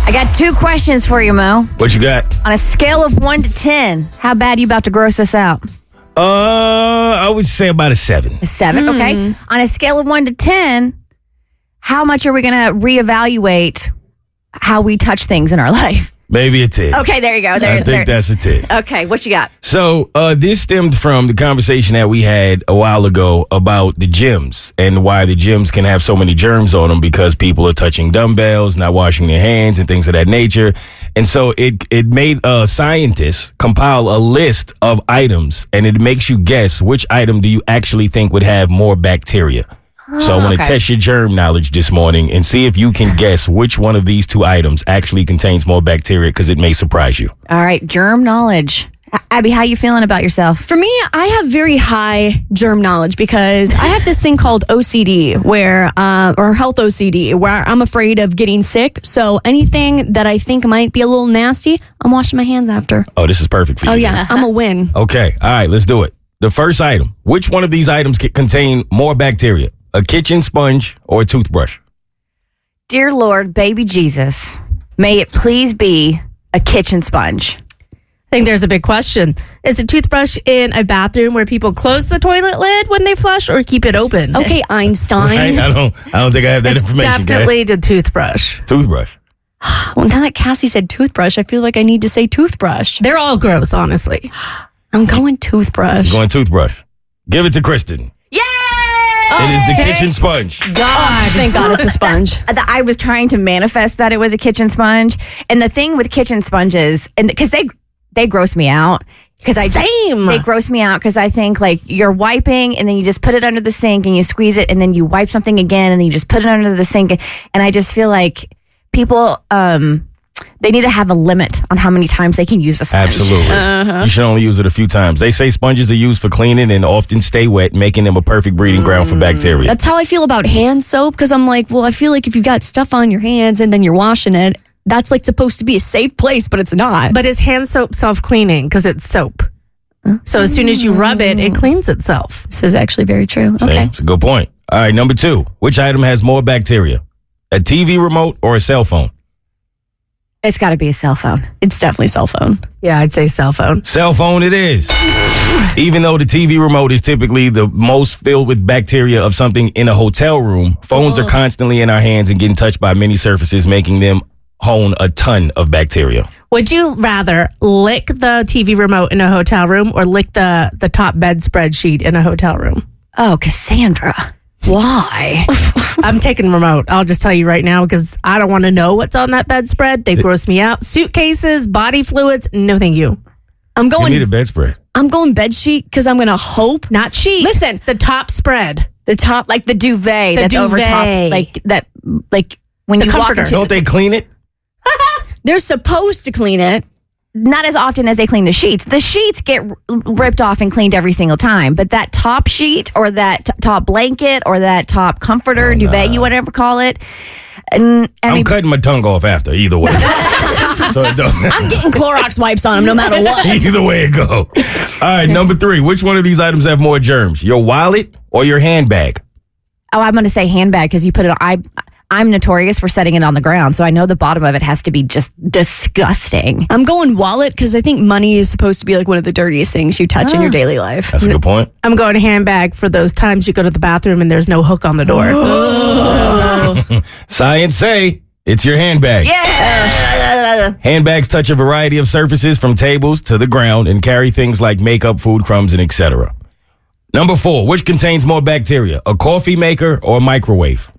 I got 2 questions for you, Mo. What you got? On a scale of 1 to 10, how bad you about to gross us out? I would say about a 7. A 7, okay. On a scale of 1 to 10, how much are we going to reevaluate how we touch things in our life? Maybe a 10. Okay, there you go. I think that's a 10. Okay, what you got? So this stemmed from the conversation that we had a while ago about the gyms and why the gyms can have so many germs on them because people are touching dumbbells, not washing their hands and things of that nature. And so it made scientists compile a list of items, and it makes you guess which item do you actually think would have more bacteria. So I want to test your germ knowledge this morning and see if you can guess which one of these 2 items actually contains more bacteria, because it may surprise you. All right, germ knowledge. Abby, how you feeling about yourself? For me, I have very high germ knowledge because I have this thing called OCD, or health OCD, where I'm afraid of getting sick. So anything that I think might be a little nasty, I'm washing my hands after. Oh, this is perfect for you. Oh, yeah, I'm a win. Okay, all right, let's do it. The first item, which one of these items contain more bacteria? A kitchen sponge or a toothbrush? Dear Lord, baby Jesus, may it please be a kitchen sponge. I think there's a big question. Is a toothbrush in a bathroom where people close the toilet lid when they flush or keep it open? Okay, Einstein. Right? I don't think I have that It's information. definitely the toothbrush. Toothbrush. Well, now that Cassie said toothbrush, I feel like I need to say toothbrush. They're all gross, honestly. I'm going toothbrush. Going toothbrush. Give it to Kristen. Yay! It is the kitchen sponge. God, thank God it's a sponge. I was trying to manifest that it was a kitchen sponge. And the thing with kitchen sponges, and because they gross me out. They gross me out because I think like you're wiping and then you just put it under the sink and you squeeze it and then you wipe something again and then you just put it under the sink. And I just feel like people, they need to have a limit on how many times they can use the sponge. Absolutely. You should only use it a few times. They say sponges are used for cleaning and often stay wet, making them a perfect breeding ground for bacteria. That's how I feel about hand soap, because I'm like, well, I feel like if you got stuff on your hands and then you're washing it, that's like supposed to be a safe place, but it's not. But is hand soap self-cleaning because it's soap? So as soon as you rub it, it cleans itself. This is actually very true. See, Okay. it's a good point. All right, number 2. Which item has more bacteria? A TV remote or a cell phone? It's got to be a cell phone. It's definitely cell phone. Yeah, I'd say cell phone. Cell phone it is. Even though the TV remote is typically the most filled with bacteria of something in a hotel room, phones are constantly in our hands and getting touched by many surfaces, making them hone a ton of bacteria. Would you rather lick the TV remote in a hotel room or lick the top bedspread sheet in a hotel room? Oh, Cassandra. Why? I'm taking remote. I'll just tell you right now because I don't want to know what's on that bedspread. They gross me out. Suitcases, body fluids. No, thank you. I'm You going need a bedspread. I'm going bed sheet because I'm going to hope. Not sheet. Listen. The top spread. The top, Like the duvet The that's over top. duvet. Like that. Like when The you walk comforter. into, Don't they clean it? they're supposed to clean it. not as often as they clean the sheets. The sheets get ripped off and cleaned every single time. But that top sheet or that top blanket or that top comforter, duvet, you whatever call it. And I'm cutting my tongue off after, either way. So it don't, I'm getting Clorox wipes on them no matter what. either way it go. All right, number 3. Which one of these items have more germs? Your wallet or your handbag? Oh, I'm going to say handbag because you put it on. I'm notorious for setting it on the ground, so I know the bottom of it has to be just disgusting. I'm going wallet because I think money is supposed to be like one of the dirtiest things you touch in your daily life. That's a good point. I'm going handbag for those times you go to the bathroom and there's no hook on the door. Science say it's your handbag. Yeah. Handbags touch a variety of surfaces from tables to the ground and carry things like makeup, food crumbs, and etc. Number 4, which contains more bacteria, a coffee maker or a microwave?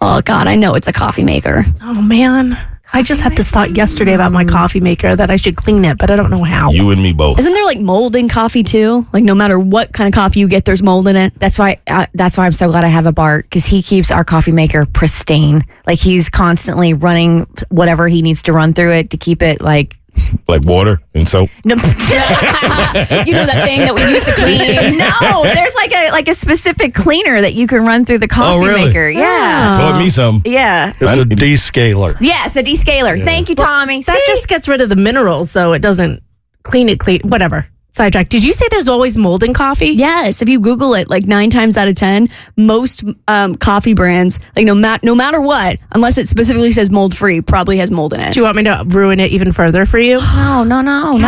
Oh, God, I know it's a coffee maker. Oh, man. I just had this thought yesterday about my coffee maker that I should clean it, but I don't know how. You and me both. Isn't there like mold in coffee too? Like no matter what kind of coffee you get, there's mold in it. That's why I'm so glad I have a Bart because he keeps our coffee maker pristine. Like he's constantly running whatever he needs to run through it to keep it like water and soap? no. You know that thing that we used to clean? No, there's like a specific cleaner that you can run through the coffee really? maker. Yeah. Taught me something. Yeah. It's a descaler. Yes, a descaler. Thank you, Tommy. That just gets rid of the minerals, though. It doesn't clean. Whatever. sidetrack. Did you say there's always mold in coffee? Yes, if you Google it, like 9 times out of 10, most coffee brands, like no matter what, unless it specifically says mold free, probably has mold in it. Do you want me to ruin it even further for you? No.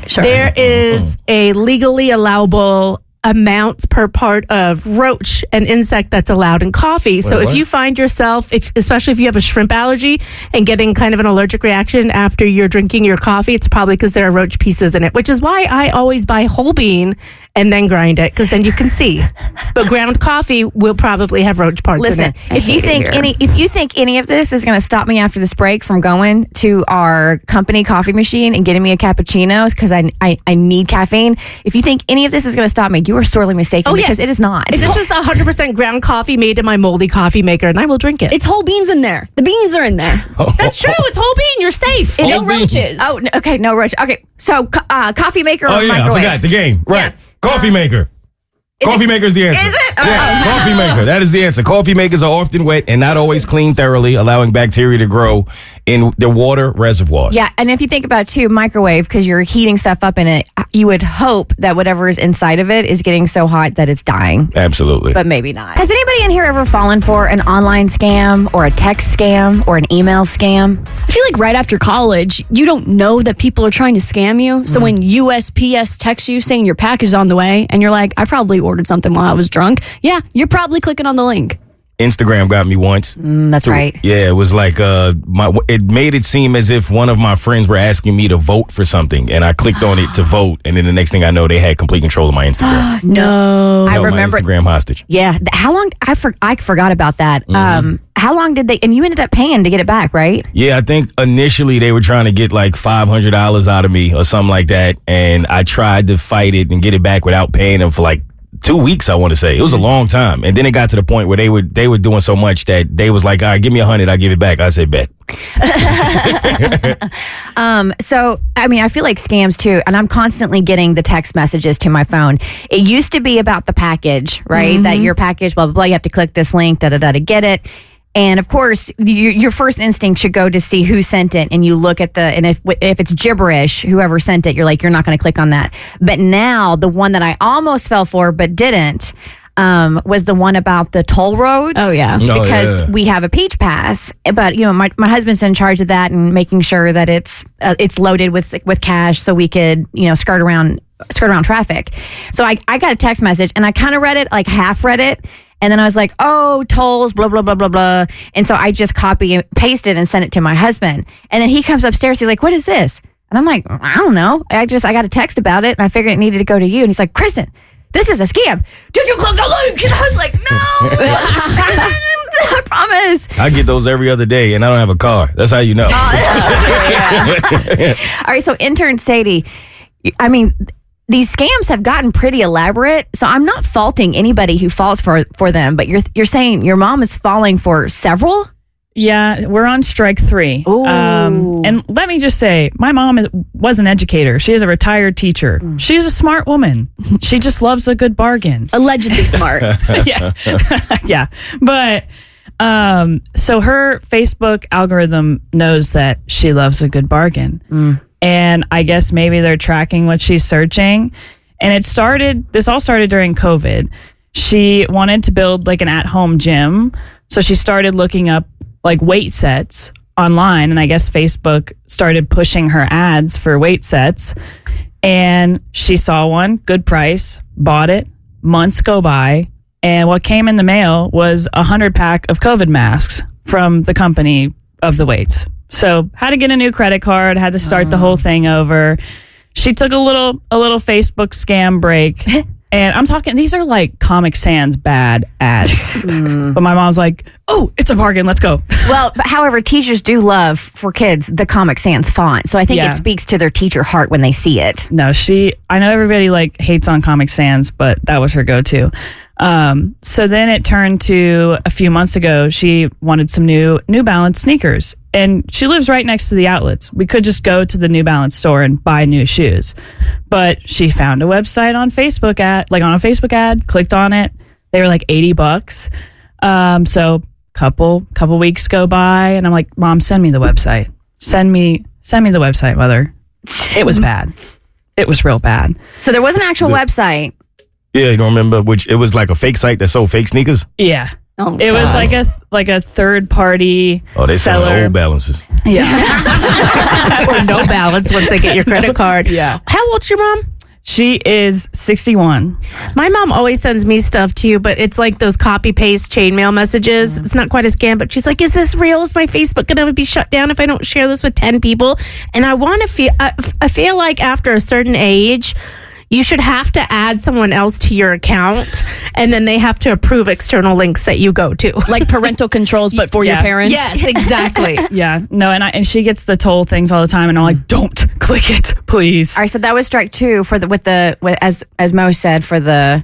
Sure. There is a legally allowable amount per part of roach and insect that's allowed in coffee. So if you find yourself, especially if you have a shrimp allergy and getting kind of an allergic reaction after you're drinking your coffee, it's probably because there are roach pieces in it, which is why I always buy whole bean and then grind it, because then you can see. But ground coffee will probably have roach parts in it. If you think any of this is going to stop me after this break from going to our company coffee machine and getting me a cappuccino because I need caffeine, if you think any of this is going to stop me, you are sorely mistaken because it is not. This is 100% ground coffee made in my moldy coffee maker, and I will drink it. It's whole beans in there. The beans are in there. That's true. It's whole bean. You're safe. No roaches. Oh, okay, no roach. Okay, so coffee maker or microwave? I forgot the game. Right. Yeah. Coffee maker. Coffee maker is the answer. Is it? Yeah, coffee maker. That is the answer. Coffee makers are often wet and not always clean thoroughly, allowing bacteria to grow in the water reservoirs. Yeah, and if you think about it too, microwave, because you're heating stuff up in it, you would hope that whatever is inside of it is getting so hot that it's dying. Absolutely. But maybe not. Has anybody in here ever fallen for an online scam or a text scam or an email scam? I feel like right after college, you don't know that people are trying to scam you. So when USPS texts you saying your package is on the way, and you're like, I probably ordered something while I was drunk. Yeah, you're probably clicking on the link. Instagram got me once. That's right. Yeah, it was like it made it seem as if one of my friends were asking me to vote for something, and I clicked on it to vote, and then the next thing I know, they had complete control of my Instagram. No, I Held remember my Instagram hostage. Yeah, how long? I forgot about that. How long did they? And you ended up paying to get it back, right? Yeah, I think initially they were trying to get like $500 out of me or something like that, and I tried to fight it and get it back without paying them for like 2 weeks, I want to say. It was a long time. And then it got to the point where they were doing so much that they was like, all right, give me $100, I'll give it back. I said, bet. So, I mean, I feel like scams too, and I'm constantly getting the text messages to my phone. It used to be about the package, right? That your package, blah, blah, blah, you have to click this link, da-da-da, to get it. And of course, your first instinct should go to see who sent it, and you look at and if it's gibberish, whoever sent it, you're like, you're not going to click on that. But now, the one that I almost fell for but didn't was the one about the toll roads. Oh, yeah. Because we have a Peach Pass, but my husband's in charge of that and making sure that it's loaded with cash so we could skirt around traffic. So I got a text message and I kind of read it, like half read it. And then I was like, oh, tolls, blah, blah, blah, blah, blah. And so I just copy and pasted and sent it to my husband. And then he comes upstairs. He's like, what is this? And I'm like, I don't know. I got a text about it and I figured it needed to go to you. And he's like, Kristen, this is a scam. Did you click the link? And I was like, no, I promise. I get those every other day and I don't have a car. That's how you know. All right. So intern Sadie, I mean, these scams have gotten pretty elaborate, so I'm not faulting anybody who falls for them, but you're saying your mom is falling for several? Yeah, we're on strike 3. And let me just say, my mom was an educator. She is a retired teacher. She's a smart woman. She just loves a good bargain. Allegedly smart. Yeah. Yeah. But so her Facebook algorithm knows that she loves a good bargain. And I guess maybe they're tracking what she's searching. And this all started during COVID. She wanted to build like an at-home gym. So she started looking up like weight sets online. And I guess Facebook started pushing her ads for weight sets. And she saw one, good price, bought it. Months go by. And what came in the mail was a 100-pack of COVID masks from the company of the weights. So had to get a new credit card, had to start the whole thing over. She took a little Facebook scam break. And I'm talking, these are like Comic Sans bad ads. But my mom's like, oh, it's a bargain. Let's go. Well, but however, teachers do love for kids the Comic Sans font. So I think it speaks to their teacher heart when they see it. No, I know everybody like hates on Comic Sans, but that was her go-to. So then it turned to a few months ago, she wanted some New Balance sneakers. And she lives right next to the outlets. We could just go to the New Balance store and buy new shoes. But she found a website on Facebook on a Facebook ad, clicked on it. They were like $80. So couple weeks go by and I'm like, Mom, send me the website. Send me the website, Mother. It was bad. it was real bad. So there was an actual website. Yeah, you don't remember which? It was like a fake site that sold fake sneakers. Yeah. Oh, it was like a third party They seller. selling old balances. Yeah. Or no balance once they get your credit card. Yeah. How old's your mom? She is 61. My mom always sends me stuff too, but it's like those copy paste chainmail messages. It's not quite a scam, but she's like, "Is this real? Is my Facebook going to be shut down if I don't share this with 10 people?" And I feel like after a certain age, you should have to add someone else to your account, and then they have to approve external links that you go to. Like parental controls, but for your parents. Yes, exactly. Yeah. No, and she gets the toll things all the time, and I'm like, don't click it, please. All right, so that was strike 2 for as Mo said for the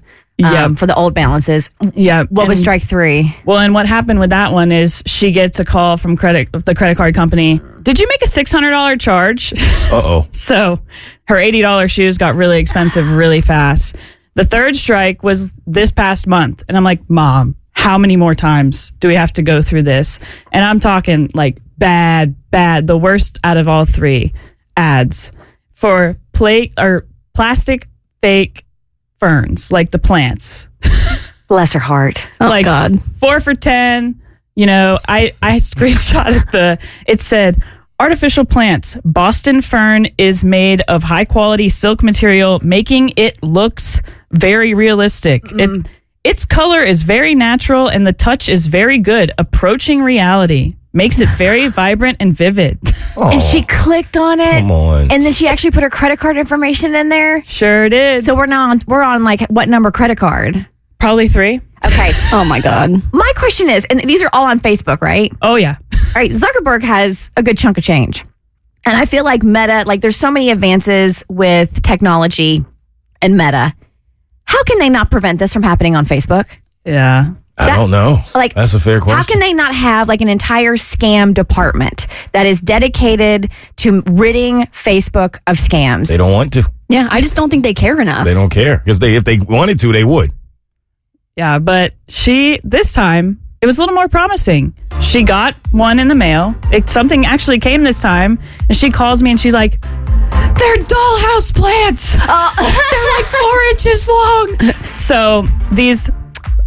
old balances. Yeah. What was strike 3? Well, and what happened with that one is she gets a call from the credit card company. Did you make a $600 charge? Uh-oh. So her $80 shoes got really expensive really fast. The third strike was this past month. And I'm like, Mom, how many more times do we have to go through this? And I'm talking like bad, the worst out of all 3 ads for plastic fake ferns, like the plants. Bless her heart. Oh, like God. 4 for $10. You know, I screenshotted it said, artificial plants. Boston fern is made of high quality silk material, making it looks very realistic. Its color is very natural and the touch is very good. Approaching reality. Makes it very vibrant and vivid. And she clicked on it. Come on. And then she actually put her credit card information in there. Sure did. So we're on like what number credit card? Probably 3. Okay. Oh, my God. My question is, and these are all on Facebook, right? Oh, yeah. All right, Zuckerberg has a good chunk of change. And I feel like Meta, like there's so many advances with technology and Meta. How can they not prevent this from happening on Facebook? Yeah. I don't know. Like, that's a fair question. How can they not have like an entire scam department that is dedicated to ridding Facebook of scams? They don't want to. Yeah, I just don't think they care enough. They don't care because if they wanted to, they would. Yeah, but this time, it was a little more promising. She got one in the mail. Something actually came this time, and she calls me and she's like, "They're dollhouse plants. They're like 4 inches long." So these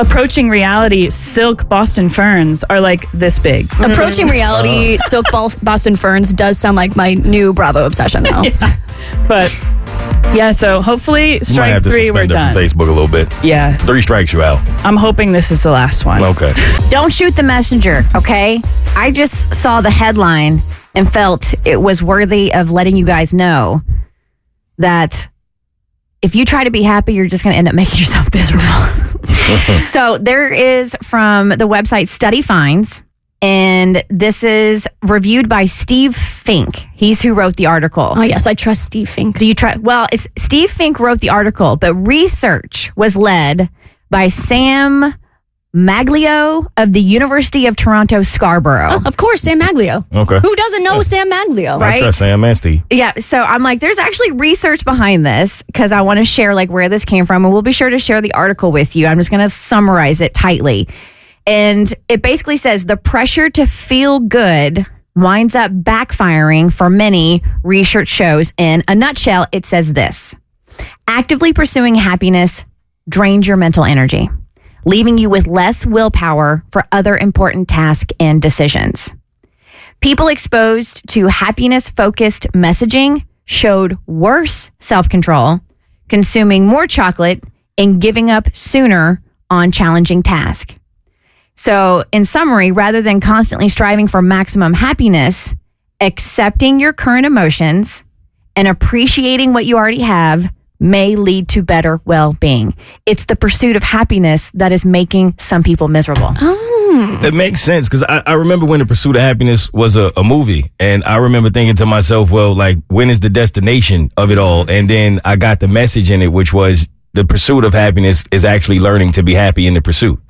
approaching reality silk Boston ferns are like this big. Approaching reality, silk Boston ferns does sound like my new Bravo obsession, though. Yeah. But yeah, so hopefully You might strike have to 3, we're suspend her done. from Facebook a little bit. Yeah. 3 strikes you out. I'm hoping this is the last one. Okay. Don't shoot the messenger, okay? I just saw the headline and felt it was worthy of letting you guys know that if you try to be happy, you're just going to end up making yourself miserable. So there is from the website Study Finds, and this is reviewed by Steve Fink. He's who wrote the article. Oh, yes, I trust Steve Fink. Do you try? Well, it's Steve Fink wrote the article, but research was led by Sam Maglio of the University of Toronto, Scarborough. Oh, of course, Sam Maglio. Okay. Who doesn't know Sam Maglio? Right? I trust Sam and Steve. Yeah, so I'm like, there's actually research behind this because I want to share like where this came from, and we'll be sure to share the article with you. I'm just going to summarize it tightly. And it basically says the pressure to feel good winds up backfiring for many, research shows. In a nutshell, it says this: actively pursuing happiness drains your mental energy, leaving you with less willpower for other important tasks and decisions. People exposed to happiness-focused messaging showed worse self-control, consuming more chocolate, and giving up sooner on challenging tasks. So, in summary, rather than constantly striving for maximum happiness, accepting your current emotions and appreciating what you already have may lead to better well-being. It's the pursuit of happiness that is making some people miserable. It makes sense because I remember when The Pursuit of Happiness was a movie, and I remember thinking to myself, well, like, when is the destination of it all? And then I got the message in it, which was the pursuit of happiness is actually learning to be happy in the pursuit.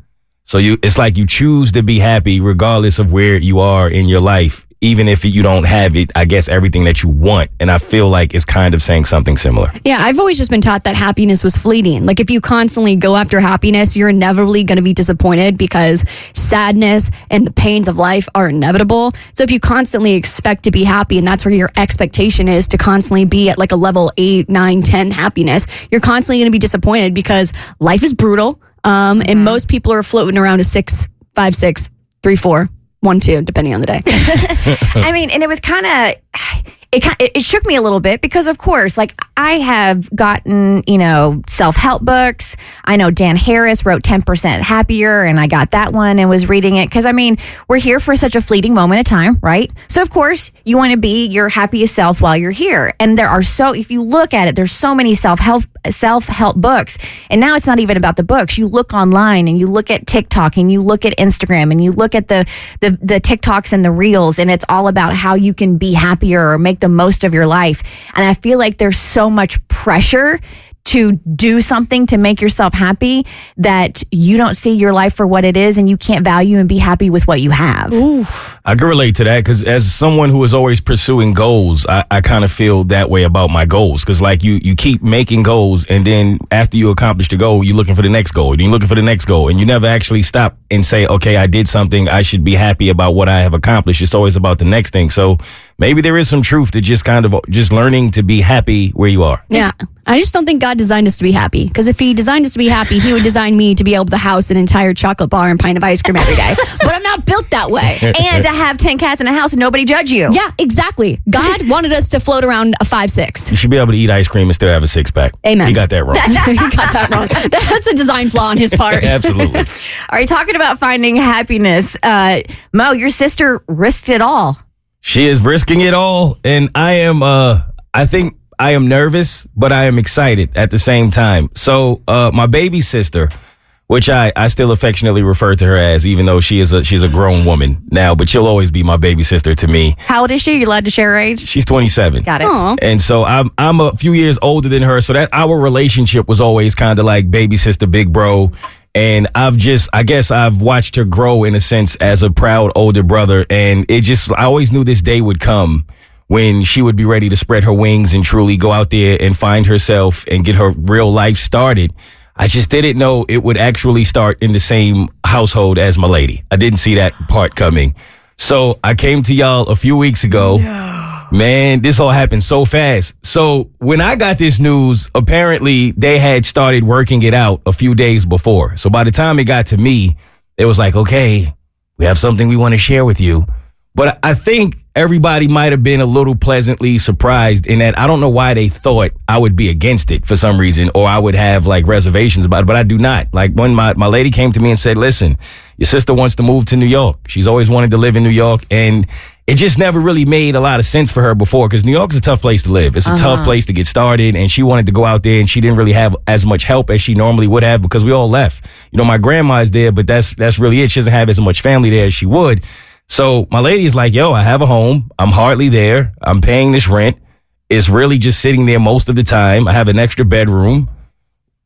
So it's like you choose to be happy regardless of where you are in your life, even if you don't have it, I guess everything that you want. And I feel like it's kind of saying something similar. Yeah, I've always just been taught that happiness was fleeting. Like if you constantly go after happiness, you're inevitably going to be disappointed because sadness and the pains of life are inevitable. So if you constantly expect to be happy, and that's where your expectation is to constantly be at like a level 8, 9, 10 happiness, you're constantly going to be disappointed because life is brutal. And most people are floating around a 6, 5, 6, 3, 4, 1, 2, depending on the day. I mean, and it was kind of, it shook me a little bit because, of course, like I have gotten, self-help books. I know Dan Harris wrote 10% Happier, and I got that one and was reading it because, I mean, we're here for such a fleeting moment of time, right? So, of course, you want to be your happiest self while you're here. And if you look at it, there's so many self-help books. And now it's not even about the books. You look online and you look at TikTok and you look at Instagram and you look at the TikToks and the Reels, and it's all about how you can be happier or make the most of your life. And I feel like there's so much pressure to do something to make yourself happy that you don't see your life for what it is, and you can't value and be happy with what you have. Ooh. I can relate to that because as someone who is always pursuing goals, I kind of feel that way about my goals because like you keep making goals, and then after you accomplish the goal, you're looking for the next goal, and you're looking for the next goal, and you never actually stop and say, okay, I did something, I should be happy about what I have accomplished. It's always about the next thing. So maybe there is some truth to just kind of just learning to be happy where you are. Yeah. I just don't think God designed us to be happy. Because if he designed us to be happy, he would design me to be able to house an entire chocolate bar and pint of ice cream every day. But I'm not built that way. And to have 10 cats in a house and nobody judge you. Yeah, exactly. God wanted us to float around a 5'6". You should be able to eat ice cream and still have a six-pack. Amen. He got that wrong. He got that wrong. That's a design flaw on his part. Absolutely. Are you talking about finding happiness? Mo, your sister risked it all. She is risking it all, and I think I am nervous, but I am excited at the same time. So my baby sister, which I still affectionately refer to her as, even though she's a grown woman now, but she'll always be my baby sister to me. How old is she? You allowed to share her age? She's 27. Got it. Aww. And so I'm a few years older than her, so that our relationship was always kind of like baby sister, big bro. And I guess I've watched her grow in a sense as a proud older brother. And I always knew this day would come when she would be ready to spread her wings and truly go out there and find herself and get her real life started. I just didn't know it would actually start in the same household as my lady. I didn't see that part coming. So I came to y'all a few weeks ago. Man, this all happened so fast. So when I got this news, apparently they had started working it out a few days before. So by the time it got to me, it was like, okay, we have something we want to share with you. But I think everybody might have been a little pleasantly surprised in that I don't know why they thought I would be against it for some reason, or I would have like reservations about it, but I do not. Like when my lady came to me and said, listen, your sister wants to move to New York. She's always wanted to live in New York, and it just never really made a lot of sense for her before because New York is a tough place to live. It's a tough place to get started, and she wanted to go out there, and she didn't really have as much help as she normally would have because we all left. You know, my grandma is there, but that's really it. She doesn't have as much family there as she would. So my lady is like, yo, I have a home. I'm hardly there. I'm paying this rent. It's really just sitting there most of the time. I have an extra bedroom.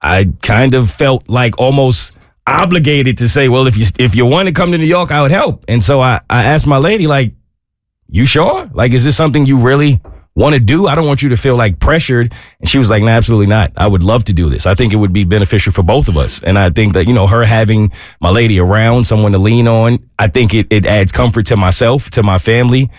I kind of felt like almost obligated to say, well, if you want to come to New York, I would help. And so I asked my lady, like, you sure? Like, is this something you really want to do? I don't want you to feel like pressured. And she was like, no, absolutely not. I would love to do this. I think it would be beneficial for both of us. And I think that, her having my lady around, someone to lean on, I think it adds comfort to myself, to my family.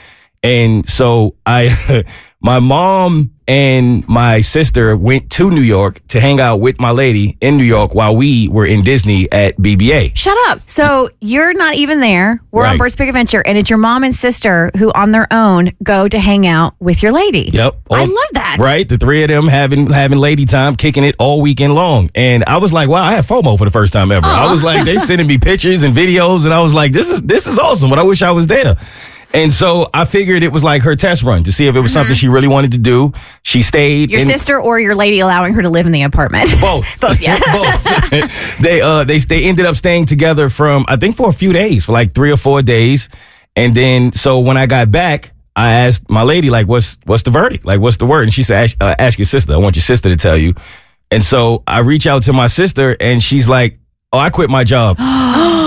And so my mom and my sister went to New York to hang out with my lady in New York while we were in Disney at BBA. Shut up. So you're not even there. We're on Bert's Big Adventure, and it's your mom and sister who on their own go to hang out with your lady. Yep. I love that. Right. The three of them having lady time, kicking it all weekend long. And I was like, wow, I had FOMO for the first time ever. I was like, they sending me pictures and videos, and I was like, this is awesome, but I wish I was there. And so I figured it was like her test run to see if it was something she really wanted to do. She stayed. Your sister or your lady allowing her to live in the apartment? Both. Both, yeah. Both. They ended up staying together for a few days, for like 3 or 4 days. And then, so when I got back, I asked my lady, like, what's the verdict? Like, what's the word? And she said, ask your sister. I want your sister to tell you. And so I reach out to my sister, and she's like, Oh, I quit my job.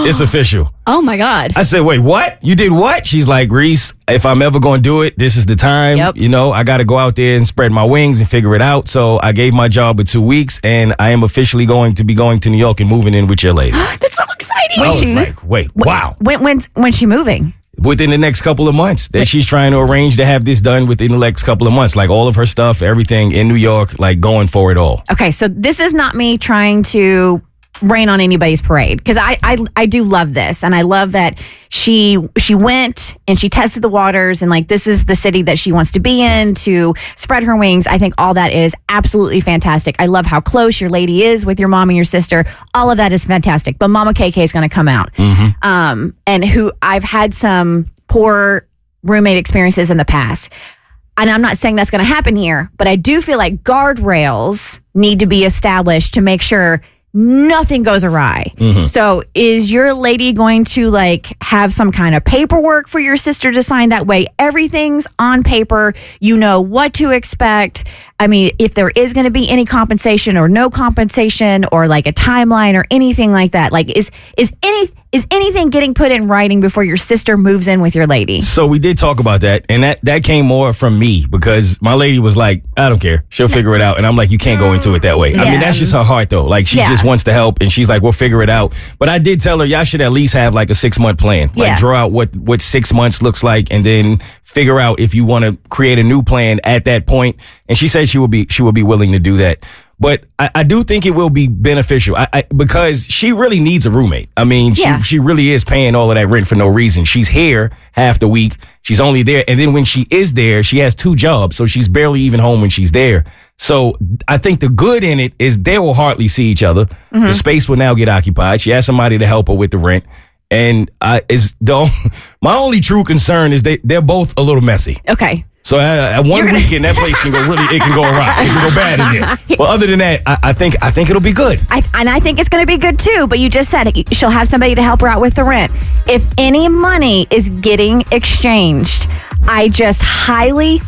It's official. Oh my God. I said, wait, what? You did what? She's like, Reese, if I'm ever going to do it, this is the time. Yep. You know, I got to go out there and spread my wings and figure it out. So I gave my job in 2 weeks, and I am officially going to New York and moving in with your lady. That's so exciting. I was like, wait, wow. When's she moving? Within the next couple of months. That she's trying to arrange to have this done within the next couple of months. Like all of her stuff, everything in New York, like going for it all. Okay, so this is not me trying to rain on anybody's parade, because I do love this, and I love that she went and she tested the waters, and like this is the city that she wants to be in to spread her wings. I think all that is absolutely fantastic. I love how close your lady is with your mom and your sister. All of that is fantastic. But Mama KK is going to come out, and who I've had some poor roommate experiences in the past. And I'm not saying that's going to happen here, but I do feel like guardrails need to be established to make sure nothing goes awry. So is your lady going to like have some kind of paperwork for your sister to sign? That way everything's on paper. You know what to expect. I mean, if there is going to be any compensation or no compensation or like a timeline or anything like that, like is anything getting put in writing before your sister moves in with your lady? So we did talk about that, and that came more from me because my lady was like, I don't care. She'll figure it out. And I'm like, you can't go into it that way. I mean, that's just her heart, though. Like, she just wants to help, and she's like, we'll figure it out. But I did tell her, y'all should at least have like a 6-month plan. Like, draw out what 6 months looks like, and then figure out if you want to create a new plan at that point. And she said she would be willing to do that. But I do think it will be beneficial because she really needs a roommate. I mean, she really is paying all of that rent for no reason. She's here half the week. She's only there. And then when she is there, she has 2 jobs. So she's barely even home when she's there. So I think the good in it is they will hardly see each other. The space will now get occupied. She has somebody to help her with the rent. And my only true concern is they're both a little messy. Okay. So at one weekend, that place can go it can go awry. It can go bad in there. But other than that, I think it'll be good. I think it's going to be good too. But you just said she'll have somebody to help her out with the rent. If any money is getting exchanged, I just highly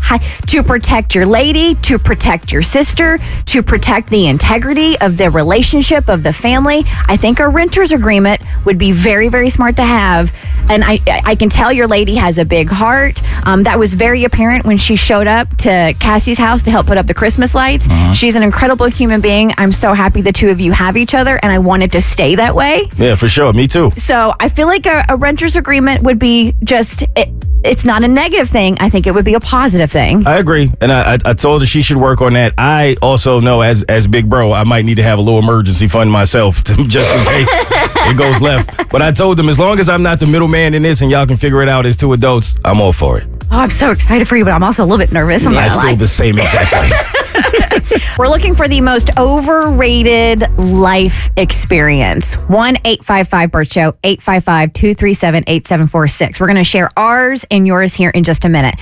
to protect your lady, to protect your sister, to protect the integrity of the relationship of the family. I think a renter's agreement would be very, very smart to have. And I can tell your lady has a big heart. That was very apparent when she showed up to Cassie's house to help put up the Christmas lights. She's an incredible human being. I'm so happy the two of you have each other, and I want it to stay that way. Yeah, for sure. Me too. So I feel like a renter's agreement would be it's not a negative thing. I think it would be a positive thing. I agree. And I told her she should work on that. I also know as big bro, I might need to have a little emergency fund myself just in case it goes left. But I told them as long as I'm not the middleman in this and y'all can figure it out as 2 adults, I'm all for it. Oh, I'm so excited for you, but I'm also a little bit nervous. I feel the same exact way. We're looking for the most overrated life experience. 1-855-BERT SHOW, 855-237-8746. We're going to share ours and yours here in just a minute.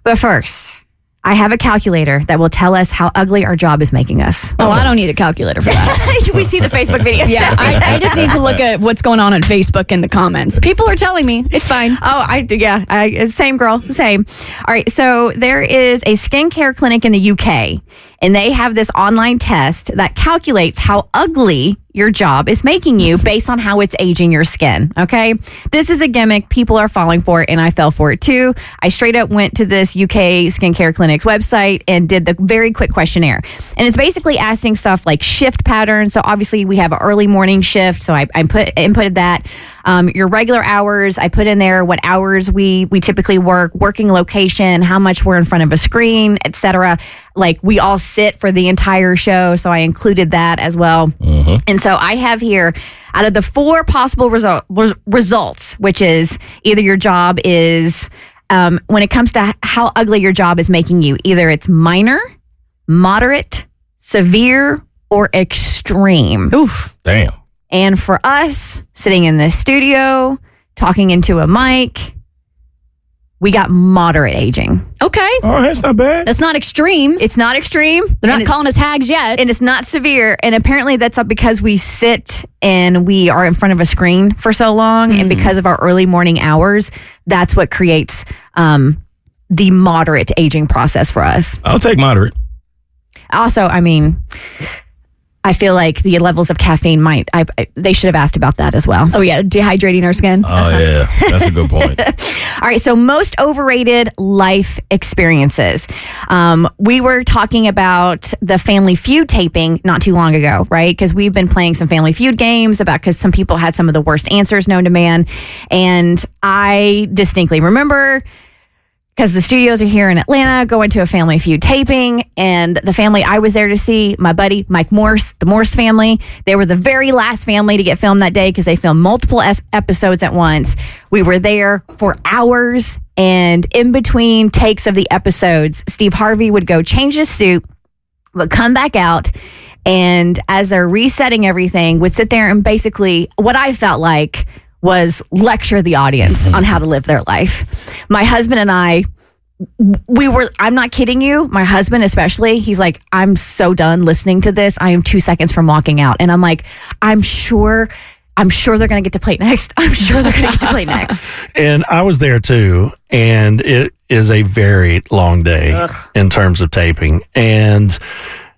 But first, I have a calculator that will tell us how ugly our job is making us. Oh, I don't need a calculator for that. We see the Facebook video. Yeah, I just need to look at what's going on Facebook in the comments. People are telling me it's fine. Oh, same girl, same. All right, so there is a skincare clinic in the UK, and they have this online test that calculates how ugly your job is making you based on how it's aging your skin, okay? This is a gimmick. People are falling for it, and I fell for it too. I straight up went to this UK skincare clinic's website and did the very quick questionnaire. And it's basically asking stuff like shift patterns. So obviously we have an early morning shift, so I inputted that. Your regular hours, I put in there what hours we typically work, working location, how much we're in front of a screen, etc. Like we all sit for the entire show, so I included that as well. And so I have here, out of the 4 possible results, which is either your job is, when it comes to how ugly your job is making you, either it's minor, moderate, severe, or extreme. Oof. Damn. And for us, sitting in this studio, talking into a mic, we got moderate aging. Okay. Oh, that's not bad. That's not extreme. It's not extreme. They're not calling us hags yet. And it's not severe. And apparently that's up because we sit and we are in front of a screen for so long. And because of our early morning hours, that's what creates the moderate aging process for us. I'll take moderate. Also, I mean, I feel like the levels of caffeine they should have asked about that as well. Oh, yeah, dehydrating our skin. Oh, yeah. That's a good point. All right, so most overrated life experiences. We were talking about the Family Feud taping not too long ago, right? Because we've been playing some Family Feud games because some people had some of the worst answers known to man. And I distinctly remember, because the studios are here in Atlanta, going to a Family Feud taping, and the family I was there to see, my buddy Mike Morse, the Morse family, they were the very last family to get filmed that day because they filmed multiple episodes at once. We were there for hours, and in between takes of the episodes, Steve Harvey would go change his suit, would come back out, and as they're resetting everything, would sit there and basically, what I felt like was lecture the audience on how to live their life. My husband and I, I'm not kidding you, my husband especially, he's like, I'm so done listening to this. I am 2 seconds from walking out. And I'm like, I'm sure they're going to get to play next. I'm sure they're going to get to play next. And I was there too. And it is a very long day in terms of taping. And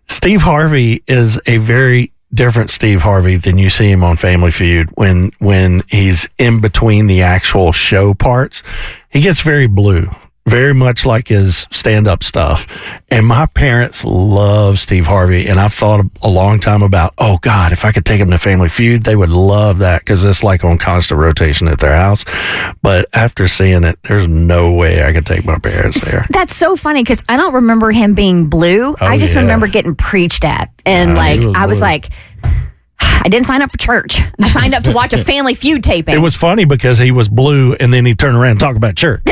Steve Harvey is a very different Steve Harvey than you see him on Family Feud when he's in between the actual show parts. He gets very blue, very much like his stand-up stuff. And my parents love Steve Harvey, and I've thought a long time about, oh God, if I could take him to Family Feud, they would love that because it's like on constant rotation at their house. But after seeing it, there's no way I could take my parents there. That's so funny because I don't remember him being blue. I just remember getting preached at. And I was like, I didn't sign up for church. I signed up to watch a Family Feud taping. It was funny because he was blue and then he turned around and talked about church.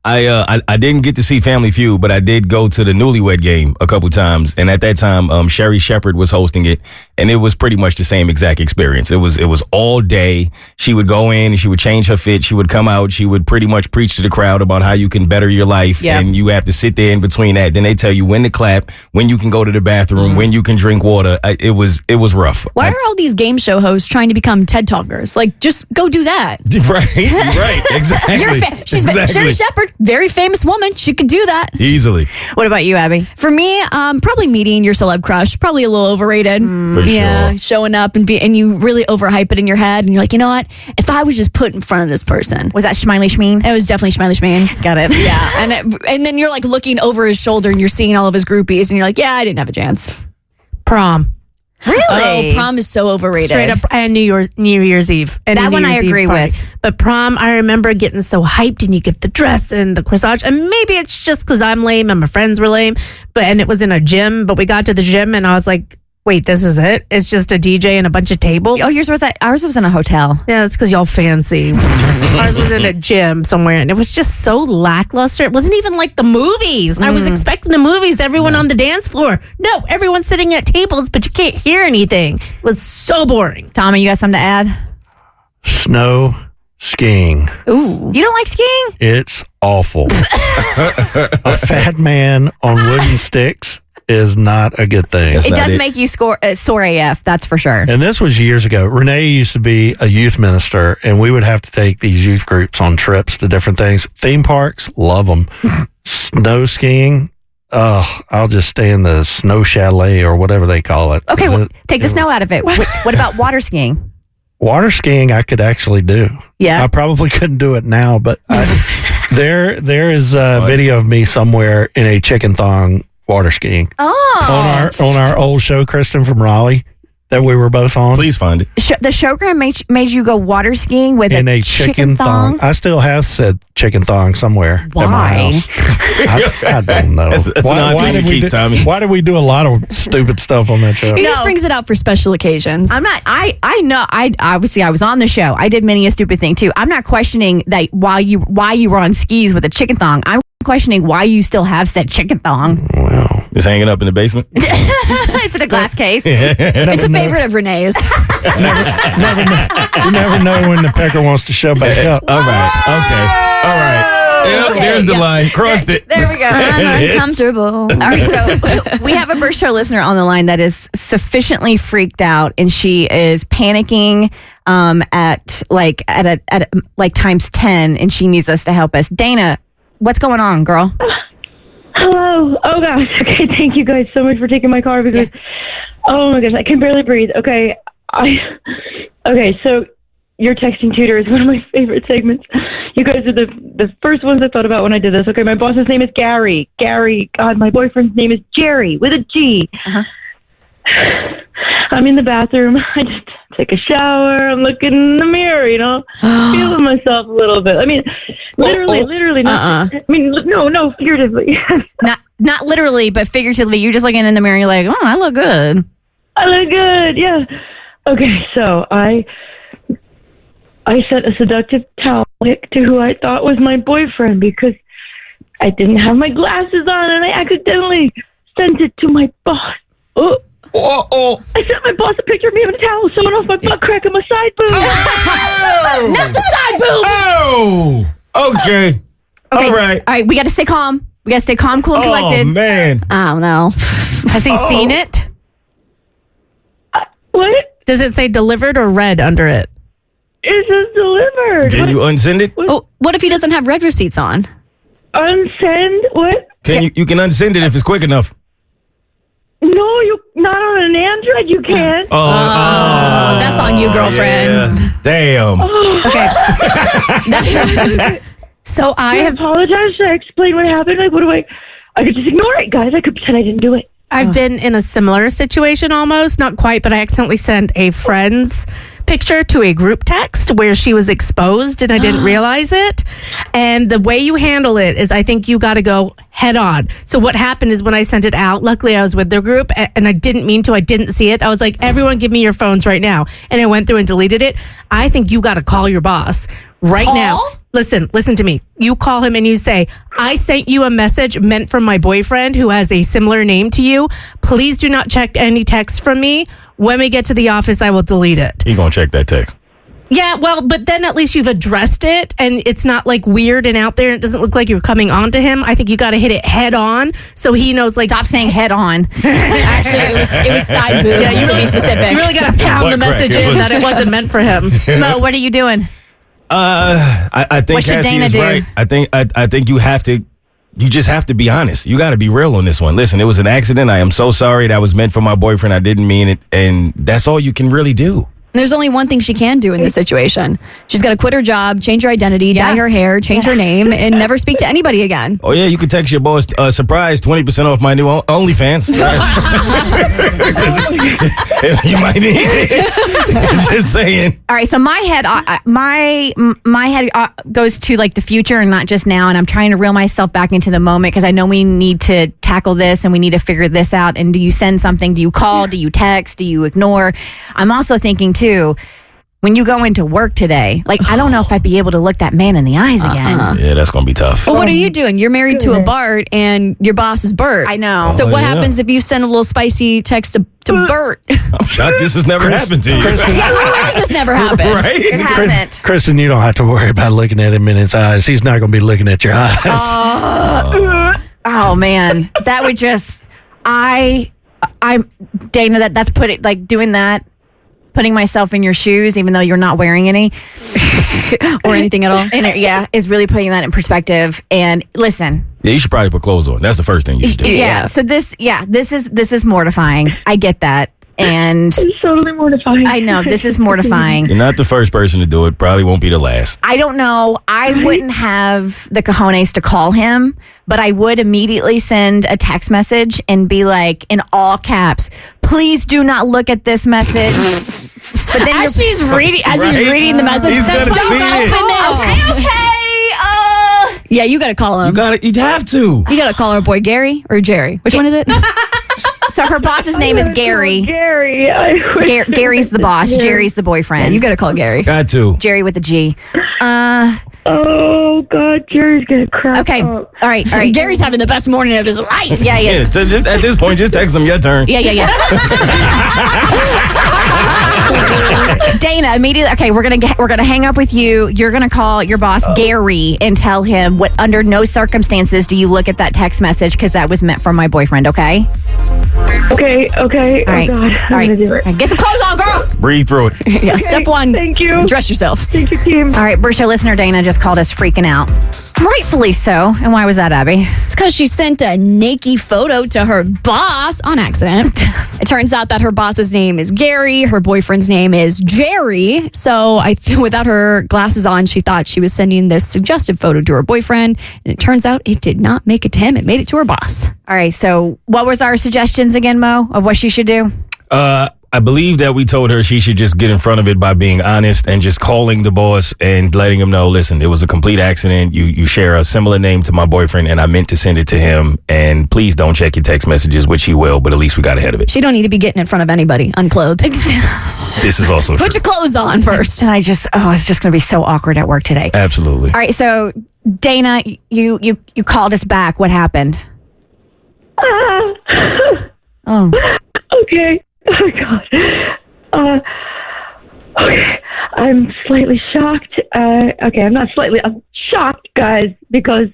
I didn't get to see Family Feud, but I did go to the Newlywed Game a couple times, and at that time, Sherry Shepherd was hosting it, and it was pretty much the same exact experience. It was all day. She would go in, and she would change her fit. She would come out. She would pretty much preach to the crowd about how you can better your life, and you have to sit there in between that. Then they tell you when to clap, when you can go to the bathroom, when you can drink water. It was rough. Why are all these game show hosts trying to become TED Talkers? Like, just go do that. Right, exactly. Sherry Shepherd. Very famous woman. She could do that. Easily. What about you, Abby? For me, probably meeting your celeb crush. Probably a little overrated. For sure. Sure. Showing up and you really overhype it in your head. And you're like, you know what? If I was just put in front of this person. Was that Schmeily Schmeen? It was definitely Schmeily Schmeen. Got it. Yeah. And then you're like looking over his shoulder and you're seeing all of his groupies. And you're like, yeah, I didn't have a chance. Prom. Really? Oh, prom is so overrated. Straight up, and New Year's Eve. And that one I agree with. But prom, I remember getting so hyped, and you get the dress and the corsage. And maybe it's just because I'm lame and my friends were lame. And it was in a gym. But we got to the gym, and I was like, wait, this is it? It's just a DJ and a bunch of tables? Oh, ours was in a hotel. Yeah, that's because y'all fancy. Ours was in a gym somewhere, and it was just so lackluster. It wasn't even like the movies. I was expecting the movies, everyone on the dance floor. No, everyone's sitting at tables, but you can't hear anything. It was so boring. Tommy, you got something to add? Snow skiing. Ooh. You don't like skiing? It's awful. A fat man on wooden sticks is not a good thing. It does make you sore AF, that's for sure. And this was years ago. Renee used to be a youth minister, and we would have to take these youth groups on trips to different things. Theme parks, love them. Snow skiing, I'll just stay in the snow chalet or whatever they call it. Okay, take the snow out of it. What about water skiing? Water skiing I could actually do. Yeah. I probably couldn't do it now, but there is a video of me somewhere in a chicken thong water skiing. Oh. On our old show, Kristen from Raleigh, that we were both on. Please find it. The showgram made you go water skiing with in a chicken thong. I still have said chicken thong somewhere at my house. I don't know. Why did we do a lot of stupid stuff on that show? He just brings it out for special occasions. I'm not. I know. Obviously I was on the show. I did many a stupid thing too. I'm not questioning that why you were on skis with a chicken thong. I'm questioning why you still have said chicken thong. Wow. It's hanging up in the basement. It's in a glass case. It's a favorite of Renee's. You never know when the pecker wants to show back up. All right. Okay. All right. Yep, there's the line. Crossed it. There we go. I'm uncomfortable. All right, so we have a Bert Show listener on the line that is sufficiently freaked out, and she is panicking at times 10, and she needs us to help us. Dana, what's going on, girl? Hello. Oh gosh. Okay. Thank you guys so much for taking my car because Oh my gosh, I can barely breathe. Okay, so your texting tutor is one of my favorite segments. You guys are the first ones I thought about when I did this. Okay, my boss's name is Gary. God, my boyfriend's name is Jerry with a G. Uh-huh. I'm in the bathroom. I just take a shower. I'm looking in the mirror, feeling myself a little bit. I mean, literally. Not, I mean, no, figuratively. Not literally, but figuratively. You're just looking in the mirror and you're like, oh, I look good. I look good, yeah. Okay, so I sent a seductive towel pic to who I thought was my boyfriend because I didn't have my glasses on and I accidentally sent it to my boss. I sent my boss a picture of me with a towel showing off my butt crack and my side boob. Oh! Not the side boob. Oh! Okay. All right. We got to stay calm. We got to stay calm, cool, and collected. Oh, man. I don't know. Has he seen it? What? Does it say delivered or red under it? It says delivered. Can you unsend it? Oh, what if he doesn't have red receipts on? Unsend? What? You can unsend it if it's quick enough. No, you not on an Android. You can't. Oh, that's on you, girlfriend. Yeah. Damn. Okay. So I have apologized. Should I explain what happened? Like, what do I could just ignore it, guys. I could pretend I didn't do it. I've been in a similar situation almost, not quite, but I accidentally sent a friend's picture to a group text where she was exposed and I didn't realize it. And the way you handle it is I think you got to go head on. So what happened is when I sent it out, luckily I was with their group and I didn't mean to, I didn't see it. I was like, everyone give me your phones right now. And I went through and deleted it. I think you got to call your boss right now. Listen to me. You call him and you say, I sent you a message meant for my boyfriend who has a similar name to you. Please do not check any text from me. When we get to the office, I will delete it. He gonna check that text. Yeah, well, but then at least you've addressed it and it's not like weird and out there and it doesn't look like you're coming on to him. I think you got to hit it head on so he knows like... Stop saying head on. Actually, it was side boob to be specific. You really got to pound the message in that it wasn't meant for him. Mo, what are you doing? I think What should Cassie Dana is do? right. I think you just have to be honest. You got to be real on this one. Listen, it was an accident. I am so sorry. That was meant for my boyfriend. I didn't mean it. And that's all you can really do. There's only one thing she can do in this situation. She's got to quit her job, change her identity, dye her hair, change her name, and never speak to anybody again. Oh, yeah, you could text your boss, surprise, 20% off my new OnlyFans. You might need it. Just saying. All right, so my head, my head goes to like the future and not just now, and I'm trying to reel myself back into the moment because I know we need to tackle this and we need to figure this out. And do you send something? Do you call? Do you text? Do you ignore? I'm also thinking too, when you go into work today, like I don't know if I'd be able to look that man in the eyes again. Yeah, that's gonna be tough. But what are you doing? You're married to a Bart and your boss is Bert. I know. So what happens if you send a little spicy text to Bert? I'm shocked this has never happened to you. Kristen, Yeah, how has this never happened? It Right? hasn't. Kristen, you don't have to worry about looking at him in his eyes. He's not going to be looking at your eyes. Oh man, that would just I'm Dana. That's doing that. Putting myself in your shoes, even though you're not wearing any Or anything at all. and it, is really putting that in perspective. And listen, Yeah, you should probably put clothes on. That's the first thing you should do. yeah. So this is mortifying. I get that, and It's totally mortifying. I know this is mortifying. You're not the first person to do it. Probably won't be the last. I don't know. I wouldn't have the cojones to call him, but I would immediately send a text message and be like, in all caps, please do not look at this message. But then As you're reading the message, He's gonna don't see it. open this. okay. Yeah, you got to call him. You'd have to. You got to call her boy Gary or Jerry. Which one is it? So her boss's name is Gary. Gary. Gary's the boss. Jerry's the boyfriend. You got to call Gary. Got to. Jerry with a G. Oh God, Jerry's gonna cry. Okay. All right. Gary's having the best morning of his life. Yeah. Yeah, so just, at this point, just text them your turn. Yeah. Dana, immediately. Okay, we're gonna hang up with you. You're gonna call your boss Gary and tell him what. Under no circumstances do you look at that text message because that was meant for my boyfriend. Okay. Okay. All right. Oh God, I'm All right. gonna do it. All right, get some clothes on, girl. Breathe through it. Yeah, step one. Thank you. Dress yourself. Thank you, team. All right, Brunch listener Dana just called us freaking out. Rightfully so. And why was that, Abby? It's because she sent a naked photo to her boss on accident. It turns out that her boss's name is Gary. Her boyfriend's name is Jerry. So without her glasses on, she thought she was sending this suggestive photo to her boyfriend. And it turns out it did not make it to him. It made it to her boss. All right. So what was our suggestions again, Mo, of what she should do? I believe that we told her she should just get in front of it by being honest and just calling the boss and letting him know, listen, it was a complete accident. You share a similar name to my boyfriend and I meant to send it to him. And please don't check your text messages, which he will, but at least we got ahead of it. She don't need to be getting in front of anybody unclothed. This is also Put true. your clothes on first. And it's just going to be so awkward at work today. Absolutely. All right. So Dana, you called us back. What happened? Oh. Okay. Oh, my God. Okay. I'm slightly shocked. I'm shocked, guys, because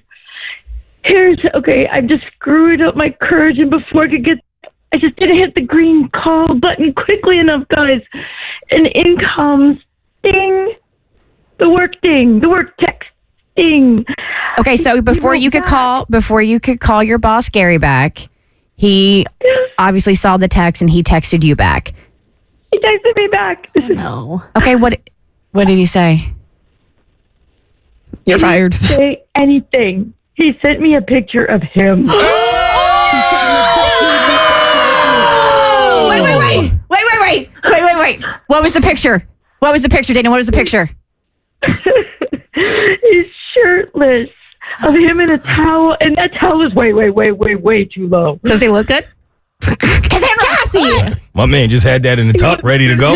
I just screwed up my courage, and before I could I just didn't hit the green call button quickly enough, guys. And in comes ding, the work text ding. Okay. So before you could call your boss Gary back, he obviously saw the text and he texted you back. He texted me back. No. Okay, what did he say? You're fired. He didn't say anything. He sent me a picture of him. Wait. What was the picture? Dana? What was the picture? He's shirtless. Of him in a towel, and that towel is way too low. Does he look good? Cassie! My man just had that in the tuck ready to go.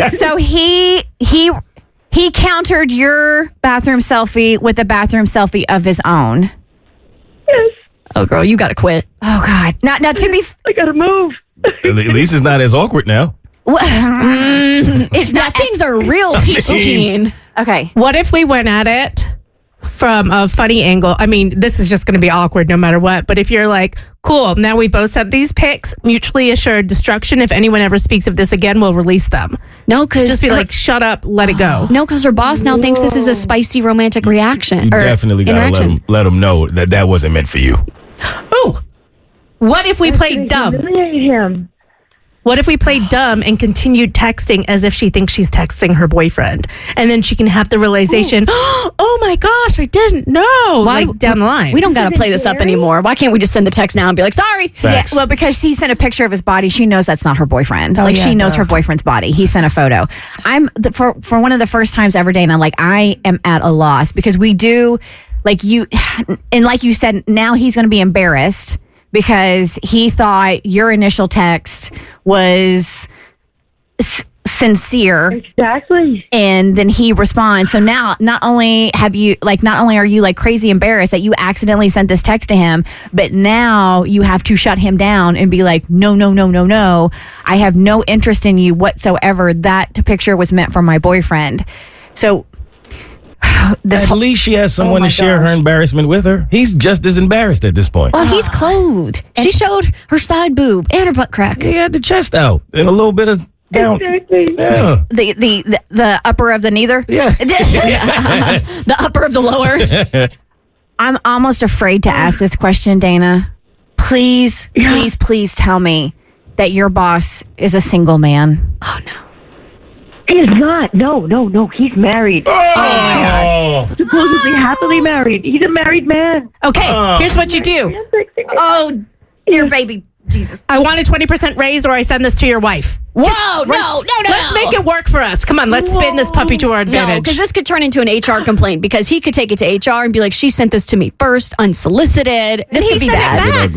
So he countered your bathroom selfie with a bathroom selfie of his own. Yes. Oh, girl, you gotta quit. Oh God! Now to be, I gotta move. At least it's not as awkward now. it's Now not. things are real peachy keen. Okay. What if we went at it from a funny angle? I mean, this is just going to be awkward no matter what. But if you're like, cool, now we both sent these pics, mutually assured destruction. If anyone ever speaks of this again, we'll release them. No, because Just be like, shut up, let it go. no, because her boss now thinks this is a spicy romantic reaction. You or definitely got to interaction. let him know that wasn't meant for you. Ooh, what if we played dumb? Humiliate him. What if we played dumb and continued texting as if she thinks she's texting her boyfriend? And then she can have the realization, oh my gosh, I didn't know, like down the line. We don't got to play this up anymore. Why can't we just send the text now and be like, sorry? Facts. Yeah, well, because he sent a picture of his body, she knows that's not her boyfriend. She knows her boyfriend's body. He sent a photo. For one of the first times ever, Dana, I am at a loss because we do, like you said, now he's going to be embarrassed because he thought your initial text was sincere. Exactly. And then he responds. So now not only are you like crazy embarrassed that you accidentally sent this text to him, but now you have to shut him down and be like, no. I have no interest in you whatsoever. That picture was meant for my boyfriend. So At least she has someone to share her embarrassment with her. He's just as embarrassed at this point. Well, he's clothed. She showed her side boob and her butt crack. He had the chest out and a little bit of down. Exactly. Yeah. the upper of the neither. Yeah. The upper of the lower. I'm almost afraid to ask this question, Dana. Please tell me that your boss is a single man. Oh, no. He's not. No. He's married. Oh, my God. Supposedly happily married. He's a married man. Okay, here's what you do. Oh, dear baby Jesus. I want a 20% raise or I send this to your wife. Whoa, no. Let's make it work for us. Come on, let's spin this puppy to our No, advantage. because this could turn into an HR complaint because he could take it to HR and be like, she sent this to me first, unsolicited. This could be sent it bad. back.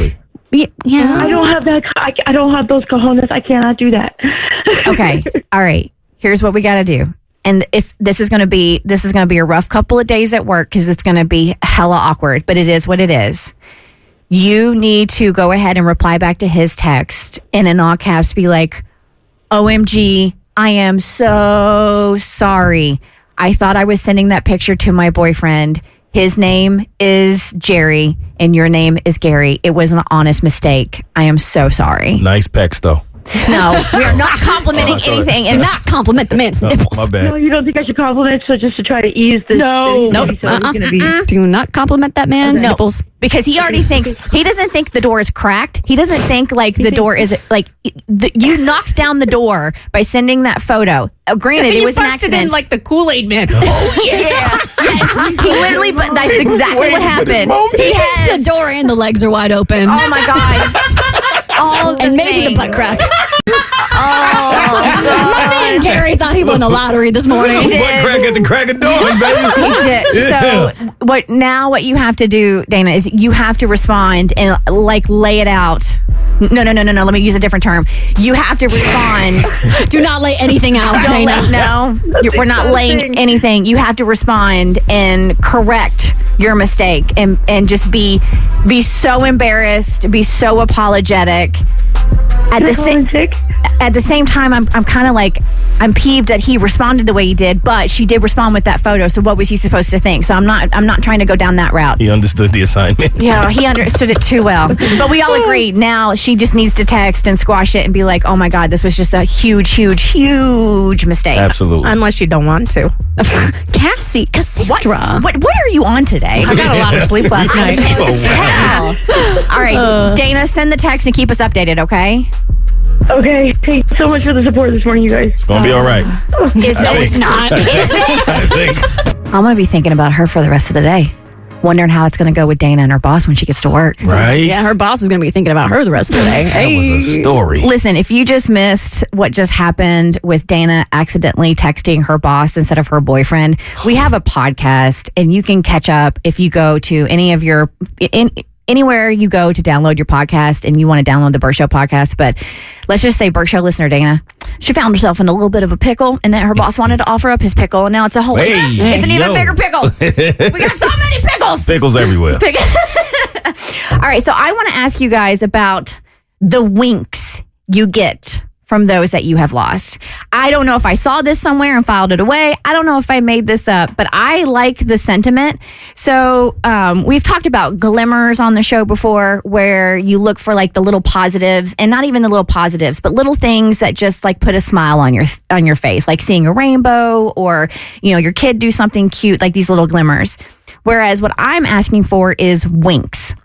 Ugly. Yeah. I don't have that. I don't have those cojones. I cannot do that. Okay. All right. Here's what we got to do. And this is going to be a rough couple of days at work because it's going to be hella awkward, but it is what it is. You need to go ahead and reply back to his text and in all caps be like, OMG, I am so sorry. I thought I was sending that picture to my boyfriend. His name is Jerry and your name is Gary. It was an honest mistake. I am so sorry. Nice pecs, though. No, we are not complimenting anything. Do not compliment the man's nipples. My bad. No, you don't think I should compliment? So just to try to ease this. No. Nope. Do not compliment that man's No. nipples. Because he already thinks, he doesn't think the door is cracked. He doesn't think like the door is like, you knocked down the door by sending that photo. Granted, it was an accident. in like the Kool-Aid Man. Yes. He literally, but that's exactly what happened. He has The door and the legs are wide open. Oh my God. All and maybe the butt crack. My man Gary thought he won the lottery this morning. Butt crack at the crack of dawn, baby. He did. So what you have to do, Dana, is you have to respond and like lay it out. No. Let me use a different term. You have to respond. Do not lay anything out, Dana. We're not laying anything. You have to respond and correct your mistake and just be so embarrassed, be so apologetic. At the same time, I'm kind of like, I'm peeved that he responded the way he did, but she did respond with that photo. So what was he supposed to think? So I'm not trying to go down that route. He understood the assignment. Yeah, he understood it too well. But we all agree now she just needs to text and squash it and be like, oh my God, this was just a huge mistake. Absolutely. Unless you don't want to. Cassandra. What are you on today? I got a lot of sleep last night. Hell. All right, Dana, send the text and keep us updated, okay? Okay. Thank you so much for the support this morning, you guys. It's gonna be all right. Is it? It's not. Is it? I think. I'm going to be thinking about her for the rest of the day. Wondering how it's going to go with Dana and her boss when she gets to work. Right? Yeah, her boss is going to be thinking about her the rest of the day. That was a story. Listen, if you just missed what just happened with Dana accidentally texting her boss instead of her boyfriend, we have a podcast and you can catch up if you go to anywhere you go to download your podcast and you want to download the Bert Show podcast. But let's just say Bert Show listener Dana, she found herself in a little bit of a pickle and then her boss wanted to offer up his pickle and now it's a whole it's an even bigger pickle. We got so many pickles. Pickles everywhere. All right, so I want to ask you guys about the winks you get from those that you have lost. I don't know if I saw this somewhere and filed it away. I don't know if I made this up, but I like the sentiment. So we've talked about glimmers on the show before where you look for like the little positives and not even the little positives, but little things that just like put a smile on your face, like seeing a rainbow or, your kid do something cute, like these little glimmers. Whereas what I'm asking for is winks.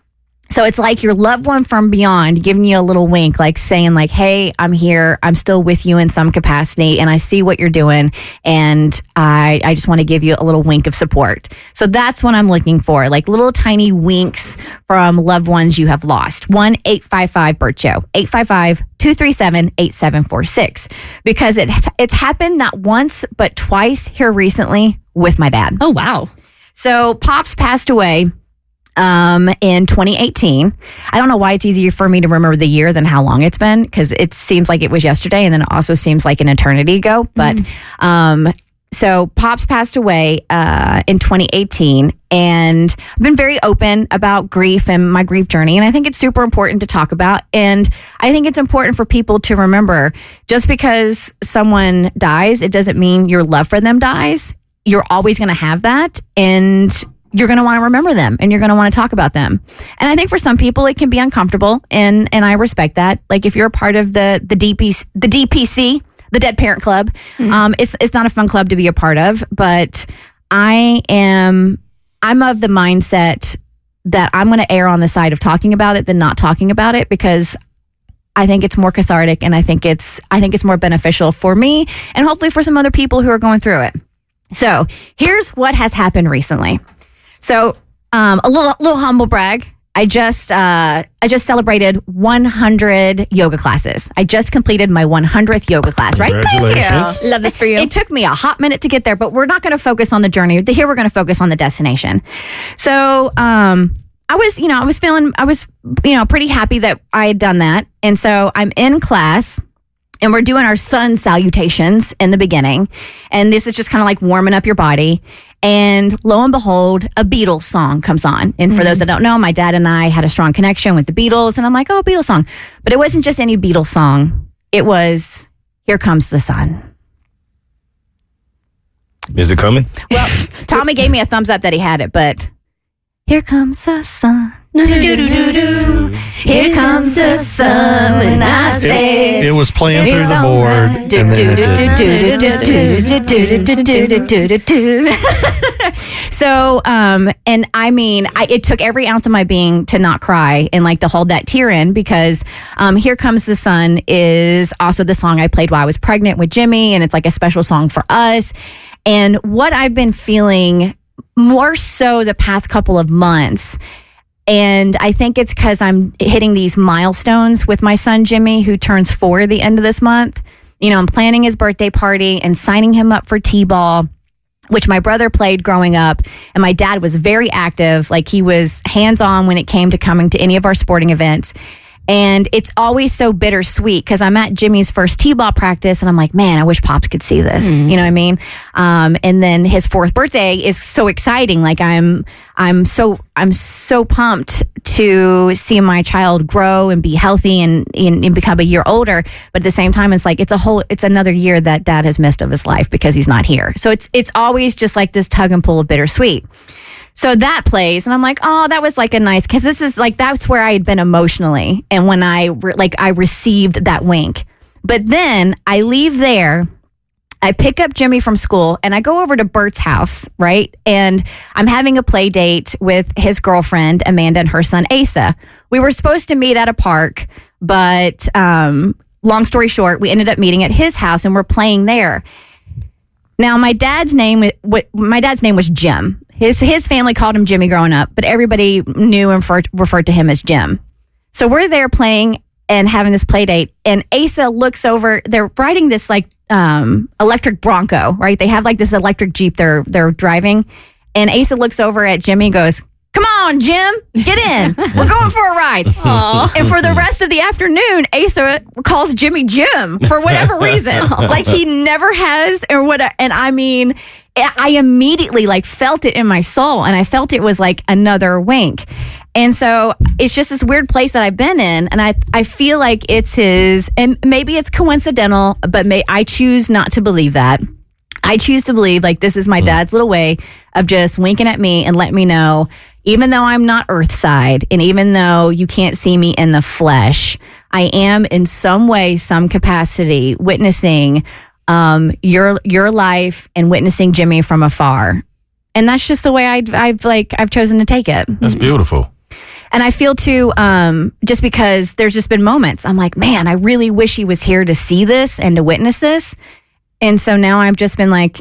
So it's like your loved one from beyond giving you a little wink, like saying like, hey, I'm here. I'm still with you in some capacity and I see what you're doing. And I just want to give you a little wink of support. So that's what I'm looking for, like little tiny winks from loved ones you have lost. 1-855-BERT-SHOW, 855-237-8746. Because it's happened not once, but twice here recently with my dad. Oh, wow. So Pops passed away in 2018. I don't know why it's easier for me to remember the year than how long it's been, because it seems like it was yesterday and then it also seems like an eternity ago. But so Pops passed away in 2018 and I've been very open about grief and my grief journey. And I think it's super important to talk about. And I think it's important for people to remember just because someone dies, it doesn't mean your love for them dies. You're always going to have that. And you're going to want to remember them and you're going to want to talk about them. And I think for some people it can be uncomfortable and I respect that. Like if you're a part of the DPC, the Dead Parent Club, it's not a fun club to be a part of, but I'm of the mindset that I'm going to err on the side of talking about it than not talking about it because I think it's more cathartic and I think it's more beneficial for me and hopefully for some other people who are going through it. So here's what has happened recently. So, a little humble brag. I just celebrated 100 yoga classes. I just completed my 100th yoga class, right? Congratulations. Love this for you. It took me a hot minute to get there, but we're not going to focus on the journey. Here we're going to focus on the destination. So, I was pretty happy that I had done that. And so I'm in class and we're doing our sun salutations in the beginning. And this is just kind of like warming up your body. And lo and behold, a Beatles song comes on. And for those that don't know, my dad and I had a strong connection with the Beatles. And I'm like, oh, a Beatles song. But it wasn't just any Beatles song. It was Here Comes the Sun. Is it coming? Well, Tommy gave me a thumbs up that he had it, but here comes the sun. Here comes the sun when I say It was playing through the board. So, and I mean, it took every ounce of my being to not cry and like to hold that tear in because Here Comes the Sun is also the song I played while I was pregnant with Jimmy, and it's like a special song for us. And what I've been feeling more so the past couple of months, and I think it's because I'm hitting these milestones with my son, Jimmy, who turns 4 at the end of this month. You know, I'm planning his birthday party and signing him up for T-ball, which my brother played growing up. And my dad was very active. Like, he was hands-on when it came to coming to any of our sporting events. And it's always so bittersweet because I'm at Jimmy's first T-ball practice and I'm like, man, I wish Pops could see this. You know what I mean? And then his 4th birthday is so exciting. Like, I'm so pumped to see my child grow and be healthy and become a year older. But at the same time, it's like it's another year that Dad has missed of his life because he's not here. So it's always just like this tug and pull of bittersweet. So that plays, and I'm like, oh, that was like a nice, because this is like, that's where I had been emotionally, and when I received that wink. But then I leave there, I pick up Jimmy from school, and I go over to Bert's house, right? And I'm having a play date with his girlfriend, Amanda, and her son, Asa. We were supposed to meet at a park, but long story short, we ended up meeting at his house, and we're playing there. Now, my dad's name was Jim. His family called him Jimmy growing up, but everybody knew and referred to him as Jim. So we're there playing and having this play date, and Asa looks over. They're riding this like electric Bronco, right? They have like this electric Jeep they're driving, and Asa looks over at Jimmy and goes, "Come on, Jim, get in. We're going for a ride." And for the rest of the afternoon, Asa calls Jimmy Jim for whatever reason. Like, he never has, or what. And I mean, I immediately like felt it in my soul, and I felt it was like another wink. And so it's just this weird place that I've been in, and I feel like it's his, and maybe it's coincidental, but I choose not to believe that. I choose to believe like this is my dad's little way of just winking at me and letting me know, even though I'm not earthside, and even though you can't see me in the flesh, I am in some way, some capacity witnessing your life and witnessing Jimmy from afar. And that's just the way I've chosen to take it. That's beautiful. And I feel too, just because there's just been moments, I'm like, man, I really wish he was here to see this and to witness this. And so now I've just been like,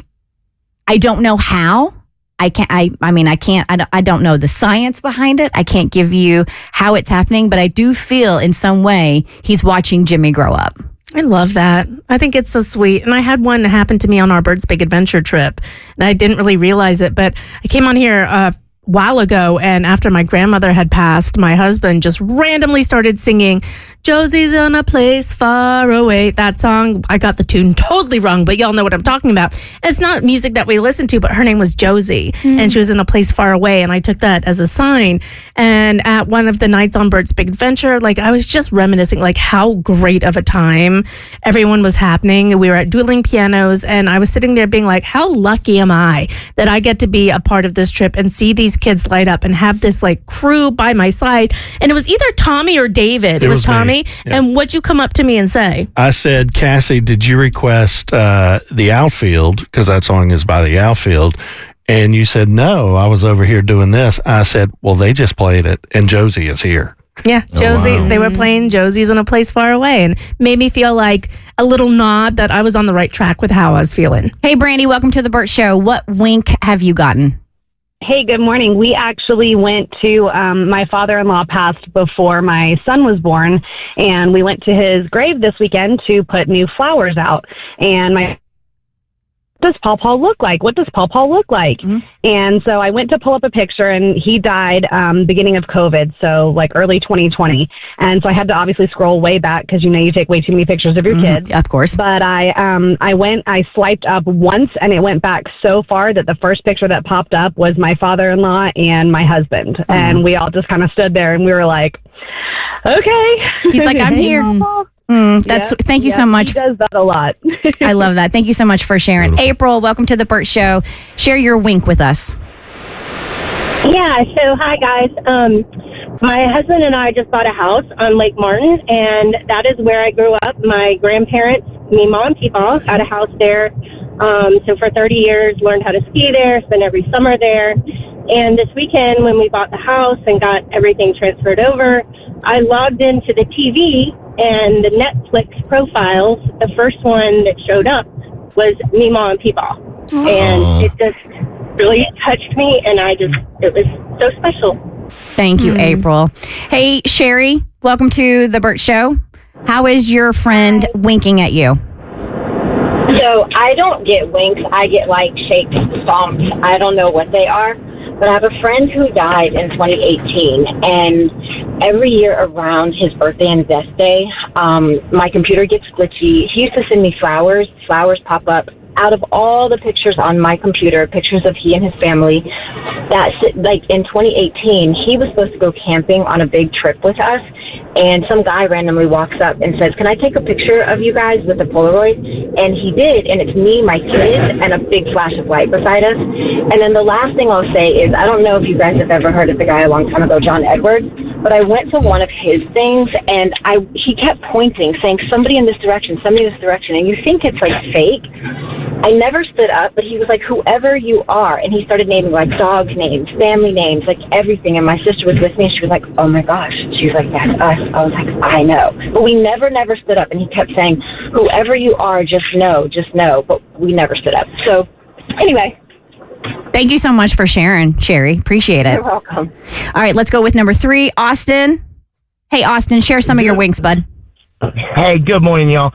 I don't know how. I don't know the science behind it. I can't give you how it's happening, but I do feel in some way he's watching Jimmy grow up. I love that. I think it's so sweet. And I had one that happened to me on our Bert's Big Adventure trip, and I didn't really realize it, but I came on here a while ago, and after my grandmother had passed, my husband just randomly started singing Josie's in a place far away. That song, I got the tune totally wrong, but y'all know what I'm talking about. And it's not music that we listen to, but her name was Josie, and she was in a place far away, and I took that as a sign. And at one of the nights on Bert's Big Adventure, like, I was just reminiscing like how great of a time everyone was happening. We were at dueling pianos, and I was sitting there being like, how lucky am I that I get to be a part of this trip and see these kids light up and have this like crew by my side. And it was either Tommy or David. It was Tommy. Yeah. And what'd you come up to me and say? I said, Cassie, did you request the outfield? Because that song is by the outfield. And you said, no, I was over here doing this. I said, well, they just played it, and Josie is here. Yeah, Josie. Oh, wow. They were playing Josie's in a place far away, and made me feel like a little nod that I was on the right track with how I was feeling. Hey, Brandy, welcome to the Bert Show. What wink have you gotten? Hey, good morning. We actually went to, my father-in-law passed before my son was born, and we went to his grave this weekend to put new flowers out. And what does Paw Paw look like? What does Paw Paw look like? Mm-hmm. And so I went to pull up a picture, and he died beginning of COVID, so like early 2020. And so I had to obviously scroll way back because, you know, you take way too many pictures of your kids. Of course. But I swiped up once, and it went back so far that the first picture that popped up was my father-in-law and my husband. Mm-hmm. And we all just kind of stood there, and we were like, okay. He's like, I'm here. Thank you so much. He does that a lot. I love that. Thank you so much for sharing. Beautiful. April, welcome to the Bert Show. Share your wink with us. Yeah, so hi guys. My husband and I just bought a house on Lake Martin, and that is where I grew up. My grandparents, Mima and Peepaw, had a house there. So for 30 years, learned how to ski there, spent every summer there. And this weekend, when we bought the house and got everything transferred over, I logged into the TV, and the Netflix profiles, the first one that showed up was Mima and Peepaw. And it just really touched me, and it was so special. Thank you, April. Hey, Sherry, welcome to the Bert Show. How is your friend winking at you? So I don't get winks. I get like shakes, stomps. I don't know what they are. But I have a friend who died in 2018, and every year around his birthday and death day, my computer gets glitchy. He used to send me flowers. Flowers pop up. Out of all the pictures on my computer, pictures of he and his family, like in 2018, he was supposed to go camping on a big trip with us, and some guy randomly walks up and says, "Can I take a picture of you guys with a Polaroid?" And he did, and it's me, my kids, and a big flash of light beside us. And then the last thing I'll say is, I don't know if you guys have ever heard of the guy a long time ago, John Edwards, but I went to one of his things, and he kept pointing, saying, "Somebody in this direction, somebody in this direction," and you think it's like fake. I never stood up, but he was like, "Whoever you are," and he started naming like dog names, family names, like everything. And my sister was with me, and she was like, "Oh my gosh," she was like, "That's us." I was like, "I know," but we never stood up. And he kept saying, "Whoever you are, just know," but we never stood up. So anyway. Thank you so much for sharing, Sherry. Appreciate it. You're welcome. All right, let's go with number 3, Austin. Hey, Austin, share some of your winks, bud. Hey, good morning, y'all.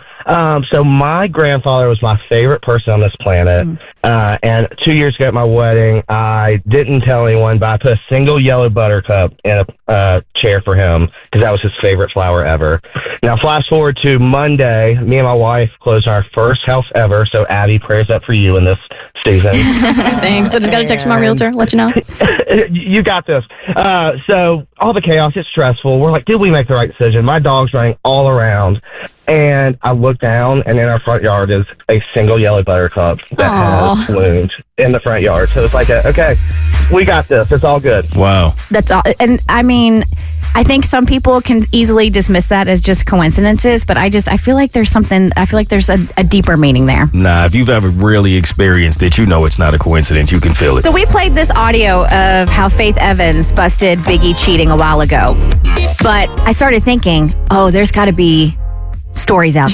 So my grandfather was my favorite person on this planet. And 2 years ago at my wedding, I didn't tell anyone, but I put a single yellow buttercup in a chair for him because that was his favorite flower ever. Now, flash forward to Monday, me and my wife closed our first house ever. So, Abby, prayers up for you in this season. Thanks. I just got a text from my realtor. Let you know. You got this. So all the chaos, it's stressful. We're like, did we make the right decision? My dog's running all around. And I look down, and in our front yard is a single yellow buttercup that has bloomed in the front yard. So it's like, okay, we got this. It's all good. Wow. That's all. And I mean, I think some people can easily dismiss that as just coincidences, but I feel like there's a deeper meaning there. Nah, if you've ever really experienced it, you know it's not a coincidence. You can feel it. So we played this audio of how Faith Evans busted Biggie cheating a while ago. But I started thinking, there's got to be stories out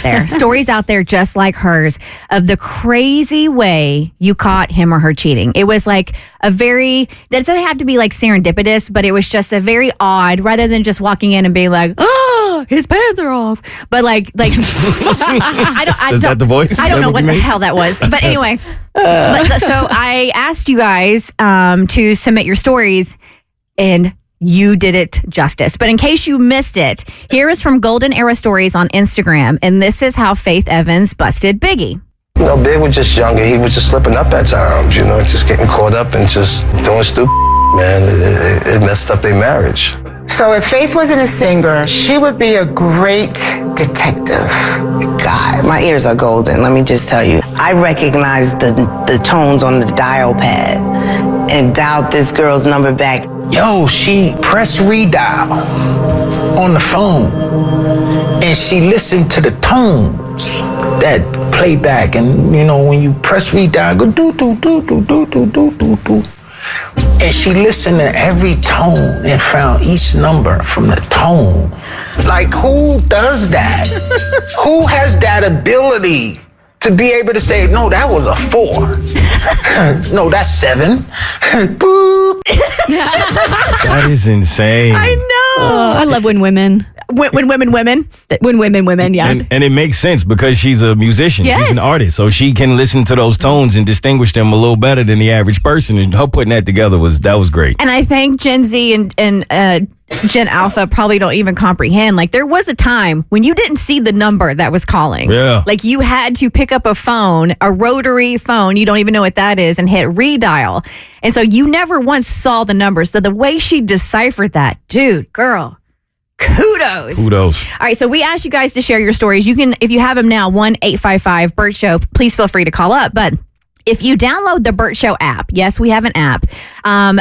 there just like hers of the crazy way you caught him or her cheating. It was like that doesn't have to be like serendipitous, but it was just a very odd, rather than just walking in and being like, "Oh, his pants are off," but like Is that the voice? I don't know what the hell that was, but anyway. So I asked you guys to submit your stories, and you did it justice. But in case you missed it, here is from Golden Era Stories on Instagram, and this is how Faith Evans busted Biggie. Big was just younger. He was just slipping up at times, just getting caught up and just doing stupid, man. It messed up their marriage. So if Faith wasn't a singer, she would be a great detective. God, my ears are golden, let me just tell you. I recognized the tones on the dial pad and dialed this girl's number back. Yo, she pressed redial on the phone and she listened to the tones that play back. And when you press redial, go do do do do do do do do do. And she listened to every tone and found each number from the tone. Like, who does that? Who has that ability to be able to say, no, that was a 4. No, that's 7. Boop. That is insane. I know. I love when women. When women, yeah. And it makes sense because she's a musician. Yes. She's an artist. So she can listen to those tones and distinguish them a little better than the average person. And her putting that together was great. And I think Gen Z and Gen Alpha probably don't even comprehend. Like, there was a time when you didn't see the number that was calling. Yeah. Like, you had to pick up a phone, a rotary phone. You don't even know what that is, and hit redial. And so you never once saw the number. So the way she deciphered that, dude, girl, kudos. All right, so we asked you guys to share your stories. You can, if you have them now, 1-855-BERT-SHOW. Please feel free to call up. But If you download the Bert Show app, yes, we have an app.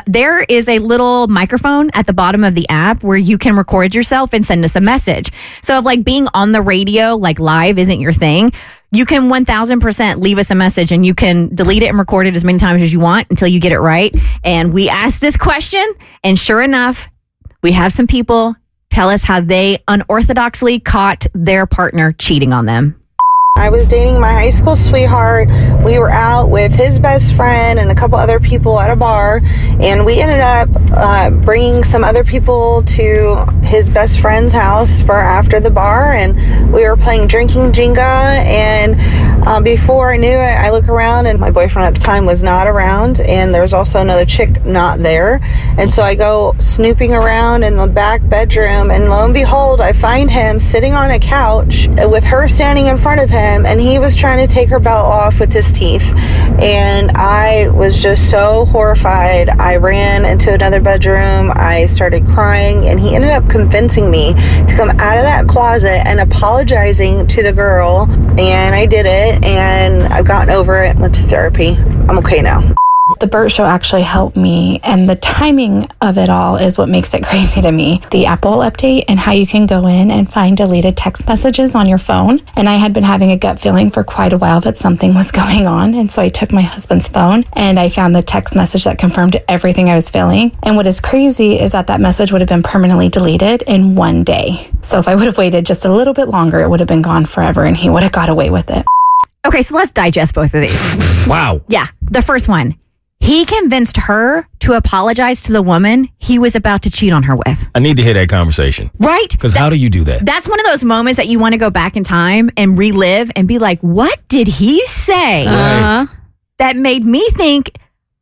There is a little microphone at the bottom of the app where you can record yourself and send us a message. So if like being on the radio, like live isn't your thing, you can 1000% leave us a message and you can delete it and record it as many times as you want until you get it right. And we asked this question, and sure enough, we have some people tell us how they unorthodoxly caught their partner cheating on them. I was dating my high school sweetheart. We were out with his best friend and a couple other people at a bar, and we ended up bringing some other people to his best friend's house for after the bar, and we were playing drinking Jenga, and before I knew it, I look around and my boyfriend at the time was not around, and there was also another chick not there, and so I go snooping around in the back bedroom, and lo and behold, I find him sitting on a couch with her standing in front of him, and he was trying to take her belt off with his teeth, and I was just so horrified. I ran into another bedroom, I started crying, and he ended up convincing me to come out of that closet and apologizing to the girl, and I did it, and I've gotten over it, went to therapy. I'm okay now. The Bert Show actually helped me, and the timing of it all is what makes it crazy to me. The Apple update and how you can go in and find deleted text messages on your phone. And I had been having a gut feeling for quite a while that something was going on. And so I took my husband's phone and I found the text message that confirmed everything I was feeling. And what is crazy is that message would have been permanently deleted in one day. So if I would have waited just a little bit longer, it would have been gone forever and he would have got away with it. Okay, so let's digest both of these. Wow. Yeah, the first one. He convinced her to apologize to the woman he was about to cheat on her with. I need to hear that conversation. Right? Because how do you do that? That's one of those moments that you want to go back in time and relive and be like, what did he say that made me think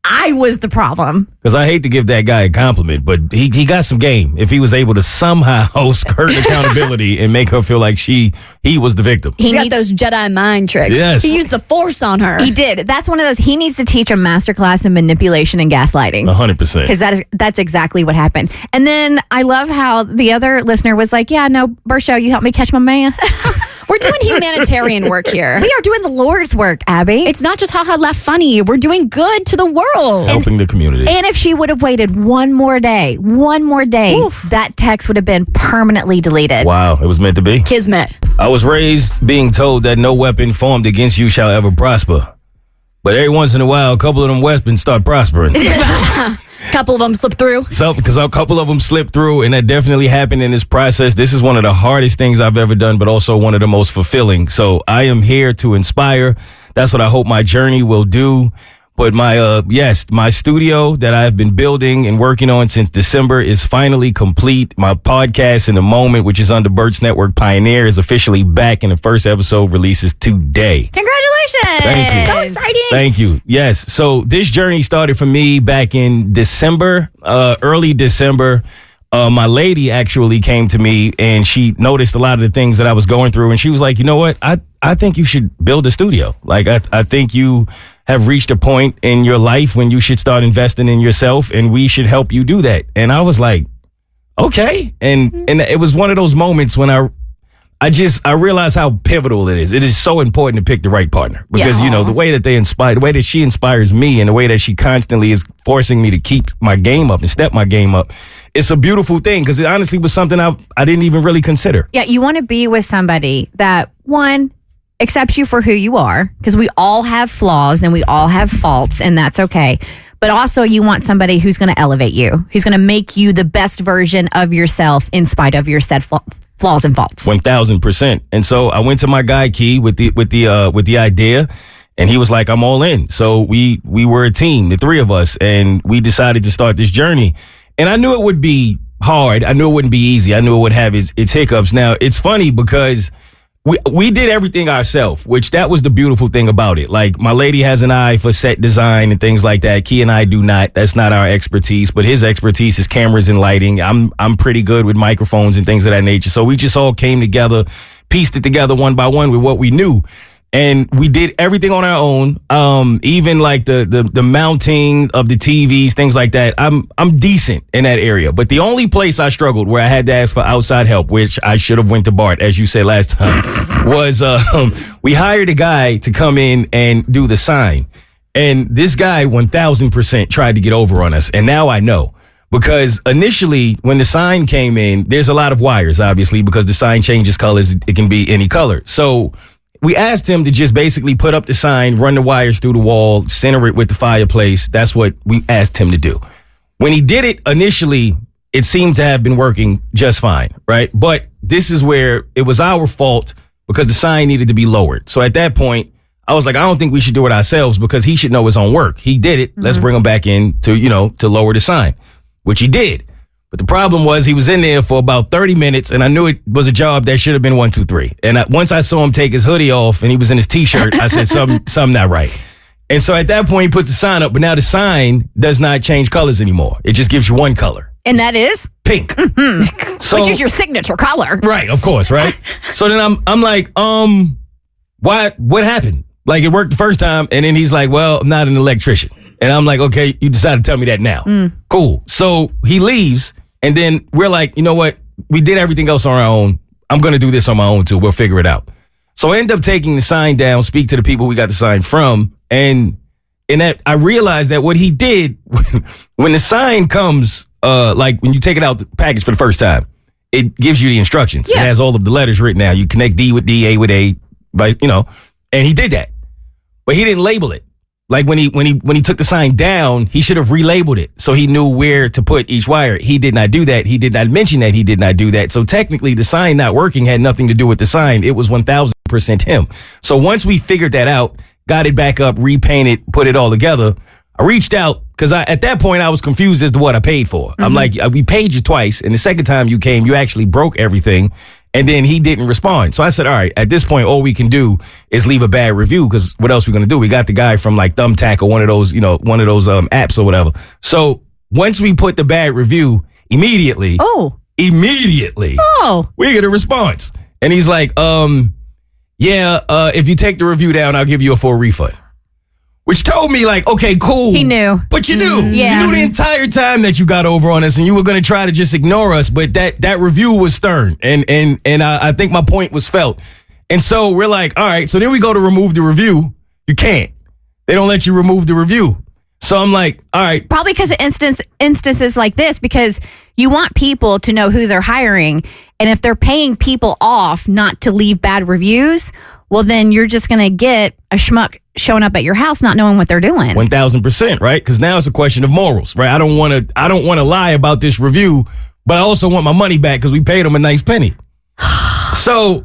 I was the problem? Because I hate to give that guy a compliment, but he got some game. If he was able to somehow skirt accountability and make her feel like he was the victim. He's got those Jedi mind tricks. Yes. He used the Force on her. He did. That's one of those. He needs to teach a masterclass in manipulation and gaslighting. 100%. Because that's exactly what happened. And then I love how the other listener was like, yeah, no, Bert Show, you helped me catch my man. We're doing humanitarian work here. We are doing the Lord's work, Abby. It's not just haha laugh funny. We're doing good to the world. Helping the community. And if she would have waited one more day, Oof. that text would have been permanently deleted. Wow, it was meant to be. Kismet. I was raised being told that no weapon formed against you shall ever prosper. But every once in a while, a couple of them weapons start prospering. Couple of them slip through. So, because a couple of them slipped through, and that definitely happened in this process. This is one of the hardest things I've ever done, but also one of the most fulfilling. So I am here to inspire. That's what I hope my journey will do. But my studio that I've been building and working on since December is finally complete. My podcast In the Moment, which is under Bert's Network Pioneer, is officially back, and the first episode releases today. Congratulations. Thank you. So exciting. Thank you. Yes. So this journey started for me back in December, early December. My lady actually came to me and she noticed a lot of the things that I was going through. And she was like, you know what? I think you should build a studio. Like, I think you have reached a point in your life when you should start investing in yourself, and we should help you do that. And I was like, okay. And it was one of those moments when I realized how pivotal it is. It is so important to pick the right partner because, you know, the way that they inspire, the way that she inspires me and the way that she constantly is forcing me to keep my game up and step my game up. It's a beautiful thing because it honestly was something I didn't even really consider. Yeah, you want to be with somebody that, one, accepts you for who you are, because we all have flaws and we all have faults, and that's okay. But also you want somebody who's going to elevate you, who's going to make you the best version of yourself in spite of your said flaws and faults. 1000%. And so I went to my guy Key with the idea, and he was like, I'm all in. So we were a team, the three of us, and we decided to start this journey. And I knew it would be hard. I knew it wouldn't be easy. I knew it would have its hiccups. Now, it's funny because we did everything ourselves, which that was the beautiful thing about it. Like, my lady has an eye for set design and things like that. Key and I do not. That's not our expertise, but his expertise is cameras and lighting. I'm pretty good with microphones and things of that nature. So we just all came together, pieced it together one by one with what we knew. And we did everything on our own, even like the mounting of the TVs, things like that. I'm decent in that area. But the only place I struggled where I had to ask for outside help, which I should have went to Bart, as you said last time, was we hired a guy to come in and do the sign. And this guy 1000% tried to get over on us. And now I know. Because initially, when the sign came in, there's a lot of wires, obviously, because the sign changes colors. It can be any color. So we asked him to just basically put up the sign, run the wires through the wall, center it with the fireplace. That's what we asked him to do. When he did it initially, it seemed to have been working just fine, right? But this is where it was our fault because the sign needed to be lowered. So at that point, I was like, I don't think we should do it ourselves because he should know his own work. He did it. Let's bring him back in to lower the sign. Which he did. But the problem was he was in there for about 30 minutes, and I knew it was a job that should have been 1, 2, 3. And once I saw him take his hoodie off and he was in his T-shirt, I said, something not right. And so at that point, he puts the sign up, but now the sign does not change colors anymore. It just gives you one color. And that is? Pink. So, which is your signature color. Right, of course, right? So then I'm like, what happened? Like, it worked the first time, and then he's like, well, I'm not an electrician. And I'm like, okay, you decided to tell me that now. Cool. So he leaves, and then we're like, you know what? We did everything else on our own. I'm going to do this on my own, too. We'll figure it out. So I end up taking the sign down, speak to the people we got the sign from, and that I realized that what he did, when the sign comes, like when you take it out the package for the first time, it gives you the instructions. Yeah. It has all of the letters written down. You connect D with D, A with A, and he did that. But he didn't label it. Like when he took the sign down, he should have relabeled it so he knew where to put each wire. He did not do that. He did not mention that he did not do that. So technically, the sign not working had nothing to do with the sign. It was 1000% him. So once we figured that out, got it back up, repainted, put it all together, I reached out because at that point I was confused as to what I paid for. I'm like, we paid you twice, and the second time you came, you actually broke everything. And then he didn't respond. So I said, all right, at this point, all we can do is leave a bad review because what else are we going to do? We got the guy from like Thumbtack or one of those apps or whatever. So once we put the bad review, immediately, we get a response. And he's like, if you take the review down, I'll give you a full refund. Which told me like, okay, cool. He knew. But you knew. Yeah. You knew the entire time that you got over on us and you were going to try to just ignore us. But that review was stern. And I think my point was felt. And so we're like, all right. So then we go to remove the review. You can't. They don't let you remove the review. So I'm like, all right. Probably because of instances like this, because you want people to know who they're hiring. And if they're paying people off not to leave bad reviews, well, then you're just going to get a schmuck showing up at your house not knowing what they're doing. 1000%, right? Because now it's a question of morals, right? I don't want to lie about this review, but I also want my money back because we paid them a nice penny. So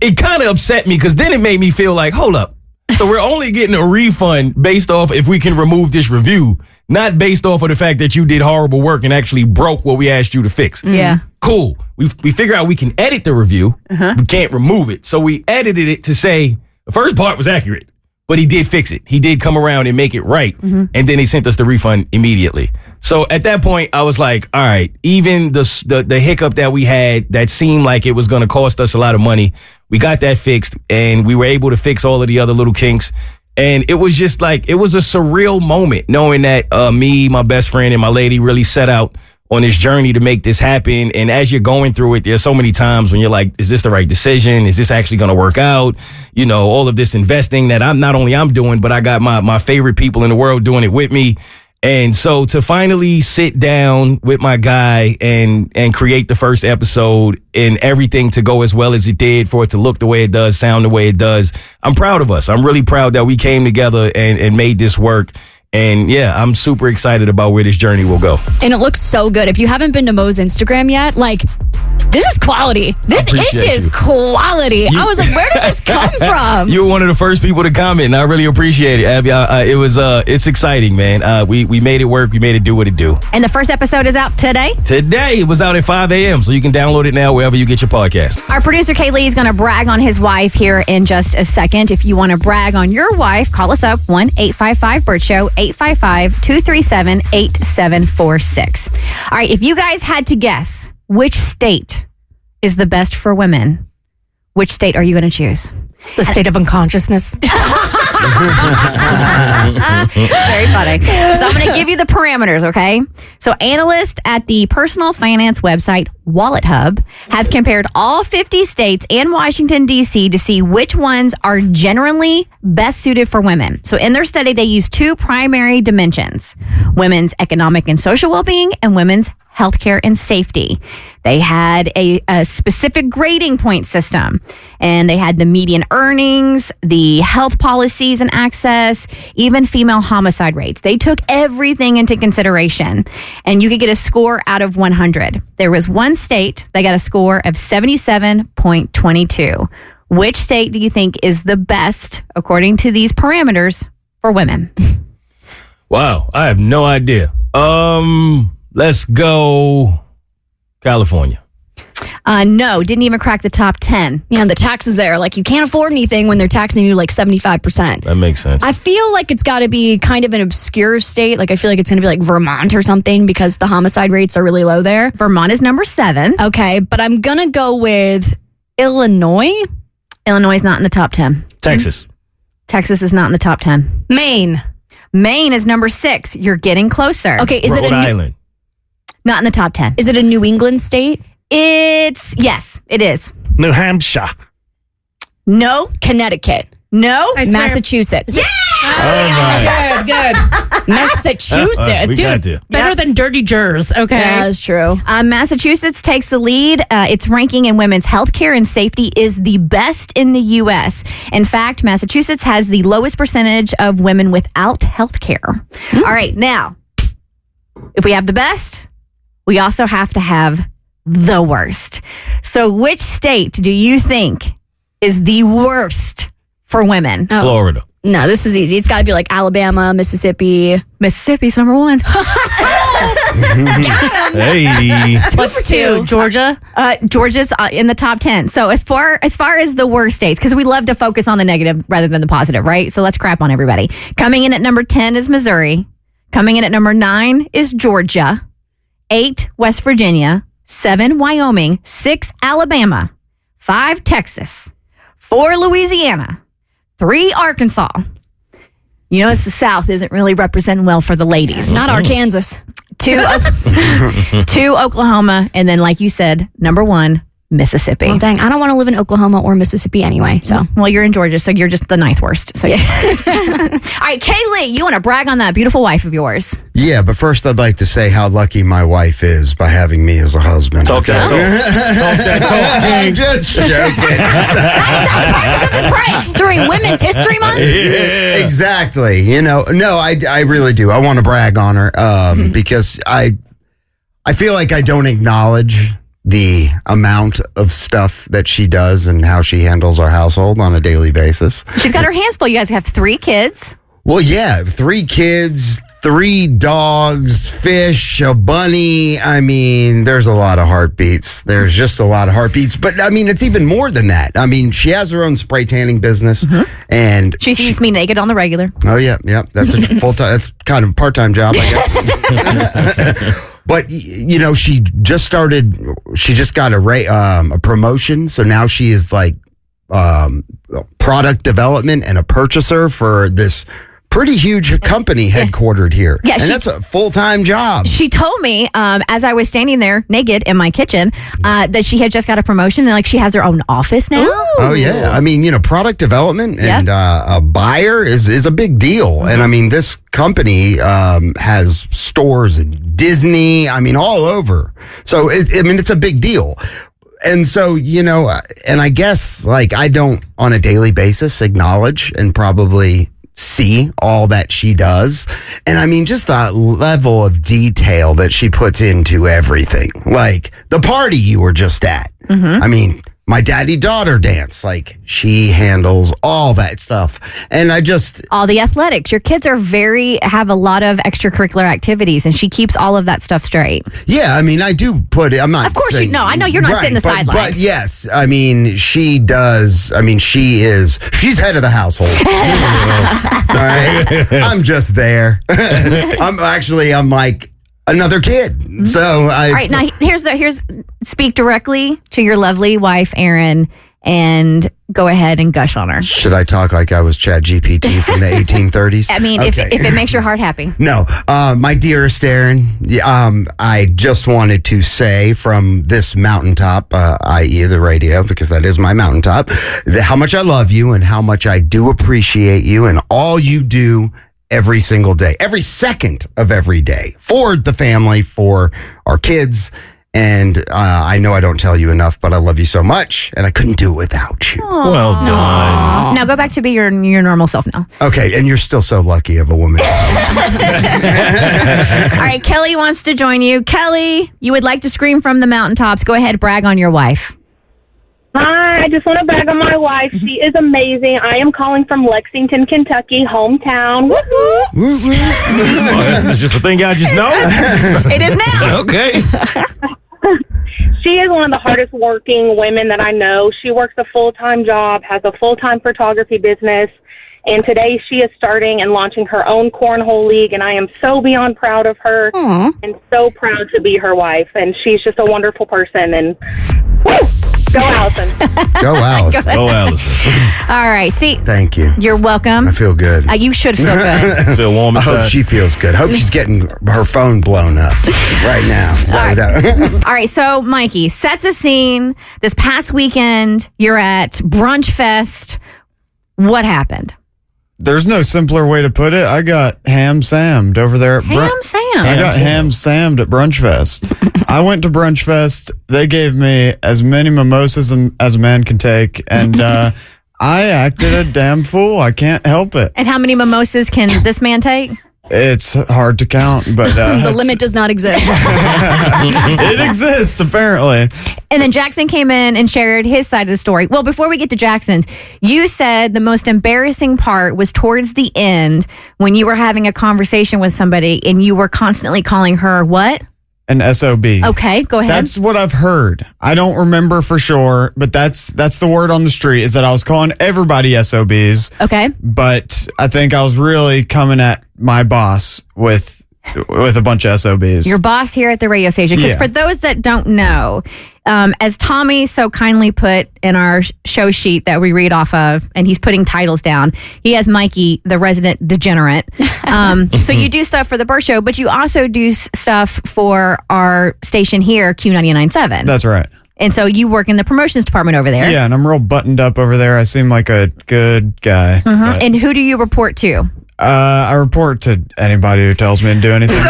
it kind of upset me because then it made me feel like, hold up. So we're only getting a refund based off if we can remove this review, not based off of the fact that you did horrible work and actually broke what we asked you to fix. Yeah. Cool. We figure out we can edit the review. We can't remove it. So we edited it to say the first part was accurate, but he did fix it. He did come around and make it right. And then he sent us the refund immediately. So at that point, I was like, all right, even the hiccup that we had that seemed like it was going to cost us a lot of money, we got that fixed and we were able to fix all of the other little kinks. And it was just like, it was a surreal moment knowing that me, my best friend, and my lady really set out on this journey to make this happen. And as you're going through it, there's so many times when you're like, is this the right decision? Is this actually going to work out? You know, all of this investing that I'm doing, but I got my favorite people in the world doing it with me. And so to finally sit down with my guy and create the first episode and everything to go as well as it did, for it to look the way it does, sound the way it does, I'm proud of us. I'm really proud that we came together and made this work. And yeah, I'm super excited about where this journey will go. And it looks so good. If you haven't been to Mo's Instagram yet, like, this is quality. This is quality. I was like, where did this come from? You were one of the first people to comment, and I really appreciate it, Abby. It's exciting, man. We made it work. We made it do what it do. And the first episode is out today? Today. It was out at 5 a.m., so you can download it now wherever you get your podcast. Our producer, Kaylee, is going to brag on his wife here in just a second. If you want to brag on your wife, call us up, 1-855-BERT-SHOW, 855-237-8746. All right, if you guys had to guess which state is the best for women, which state are you going to choose? The state of unconsciousness. Very funny. So I'm going to give you the parameters, okay? So analysts at the personal finance website Wallet Hub have compared all 50 states and Washington, D.C. to see which ones are generally best suited for women. So in their study, they used two primary dimensions: women's economic and social well-being and women's healthcare and safety. They had a specific grading point system, and they had the median earnings, the health policies and access, even female homicide rates. They took everything into consideration, and you could get a score out of 100. There was one state that got a score of 77.22. Which state do you think is the best, according to these parameters, for women? Wow, I have no idea. Let's go California. No, didn't even crack the top 10. Yeah, the taxes there. Like, you can't afford anything when they're taxing you like 75%. That makes sense. I feel like it's got to be kind of an obscure state. Like, I feel like it's going to be like Vermont or something because the homicide rates are really low there. Vermont is number 7. Okay, but I'm going to go with Illinois. Illinois is not in the top 10. Texas. Texas is not in the top 10. Maine. Maine is number 6. You're getting closer. Okay, is Rhode it Island. Not in the top 10. Is it a New England state? Yes, it is. New Hampshire. No. Connecticut. No. Massachusetts. Yeah! Good. Massachusetts. We got you. Better than dirty jurors, okay? Yeah, that's true. Massachusetts takes the lead. Its ranking in women's healthcare and safety is the best in the U.S. In fact, Massachusetts has the lowest percentage of women without healthcare. All right, now, if we have the best, we also have to have the worst. So which state do you think is the worst for women? Florida. No, this is easy. It's got to be like Alabama, Mississippi. Mississippi's number 1. Hey. What's 2? Georgia? Georgia's in the top 10. So as far as the worst states, because we love to focus on the negative rather than the positive, right? So let's crap on everybody. Coming in at number 10 is Missouri. Coming in at number 9 is Georgia. 8, West Virginia. 7, Wyoming. 6, Alabama. 5, Texas. 4, Louisiana. 3, Arkansas. You notice the South isn't really representing well for the ladies. Not Arkansas. 2, 2, Oklahoma. And then, like you said, number 1, Mississippi. Well, dang, I don't want to live in Oklahoma or Mississippi anyway. So, well, you're in Georgia, so you're just the 9th worst. So, yeah. All right, Kaylee, you want to brag on that beautiful wife of yours? Yeah, but first I'd like to say how lucky my wife is by having me as a husband. Talk that talk, I'm just joking. during Women's History Month? Yeah. Exactly. You know, no, I really do. I want to brag on her because I feel like I don't acknowledge the amount of stuff that she does and how she handles our household on a daily basis. She's got her hands full. You guys have 3 kids. Well, yeah, 3 kids, 3 dogs, fish, a bunny. I mean, there's a lot of heartbeats. There's just a lot of heartbeats. But I mean, it's even more than that. I mean, she has her own spray tanning business, and she sees me naked on the regular. Oh yeah. That's a full time. That's kind of a part-time job, I guess. But you know, she just got a promotion, so now she is like product development and a purchaser for this pretty huge company headquartered here. Yeah, and that's a full-time job. She told me as I was standing there naked in my kitchen that she had just got a promotion and like she has her own office now. Ooh. Oh yeah, I mean, you know, product development and a buyer is a big deal. And I mean, this company has stores in Disney, I mean, all over. So it's a big deal. And so, you know, and I guess like I don't on a daily basis acknowledge and probably see all that she does. And I mean, just that level of detail that she puts into everything. Like the party you were just at. I mean, my daddy-daughter dance, like she handles all that stuff. And I just... all the athletics. Your kids have a lot of extracurricular activities and she keeps all of that stuff straight. Yeah, I mean, I do put it, I'm not Of course saying, I know you're not sitting the sidelines. But yes, I mean, she does, I mean, she's head of the household. All right? I'm just there. I'm like another kid. So all right, now here's speak directly to your lovely wife, Erin, and go ahead and gush on her. Should I talk like I was Chad GPT from the 1830s? I mean, Okay. if it makes your heart happy. No, my dearest Aaron, I just wanted to say from this mountaintop, i.e. the radio, because that is my mountaintop, how much I love you and how much I do appreciate you and all you do every single day, every second of every day for the family, for our kids. And I know I don't tell you enough, but I love you so much, and I couldn't do it without you. Well done. Now go back to be your normal self now. Okay, and you're still so lucky of a woman. All right, Kelly wants to join you. Kelly, you would like to scream from the mountaintops. Go ahead, brag on your wife. Hi, I just want to brag on my wife. She is amazing. I am calling from Lexington, Kentucky, hometown. That's just a thing I just know. It is now. Okay. She is one of the hardest working women that I know. She works a full-time job, has a full-time photography business, and today she is starting and launching her own cornhole league, and I am so beyond proud of her and so proud to be her wife. And she's just a wonderful person. And woo, go Allison. Go Allison. Go Allison. All right, see. Thank you. You're welcome. I feel good. You should feel good. Feel warm I inside. hope she feels good. Hope she's getting her phone blown up right now. All right, so Mikey, set the scene. This past weekend, you're at Brunchfest. What happened? There's no simpler way to put it. I got ham-sammed over there at Ham-sammed? I got ham-sammed at Brunchfest. I went to Brunchfest. They gave me as many mimosas as a man can take, and I acted a damn fool. I can't help it. And how many mimosas can this man take? It's hard to count, but The limit does not exist. it exists, apparently. And then Jackson came in and shared his side of the story. Well, before we get to Jackson's, you said the most embarrassing part was towards the end when you were having a conversation with somebody and you were constantly calling her what? An SOB. Okay, go ahead. That's what I've heard. I don't remember for sure, but that's the word on the street is that I was calling everybody SOBs. Okay. But I think I was really coming at my boss with a bunch of SOBs. Your boss here at the radio station. Because for those that don't know, as Tommy so kindly put in our show sheet that we read off of, and he's putting titles down, he has Mikey, the resident degenerate. So you do stuff for the Bert Show, but you also do stuff for our station here, Q99.7. That's right. And so you work in the promotions department over there. Yeah, and I'm real buttoned up over there. I seem like a good guy. but- And who do you report to? I report to anybody who tells me to do anything.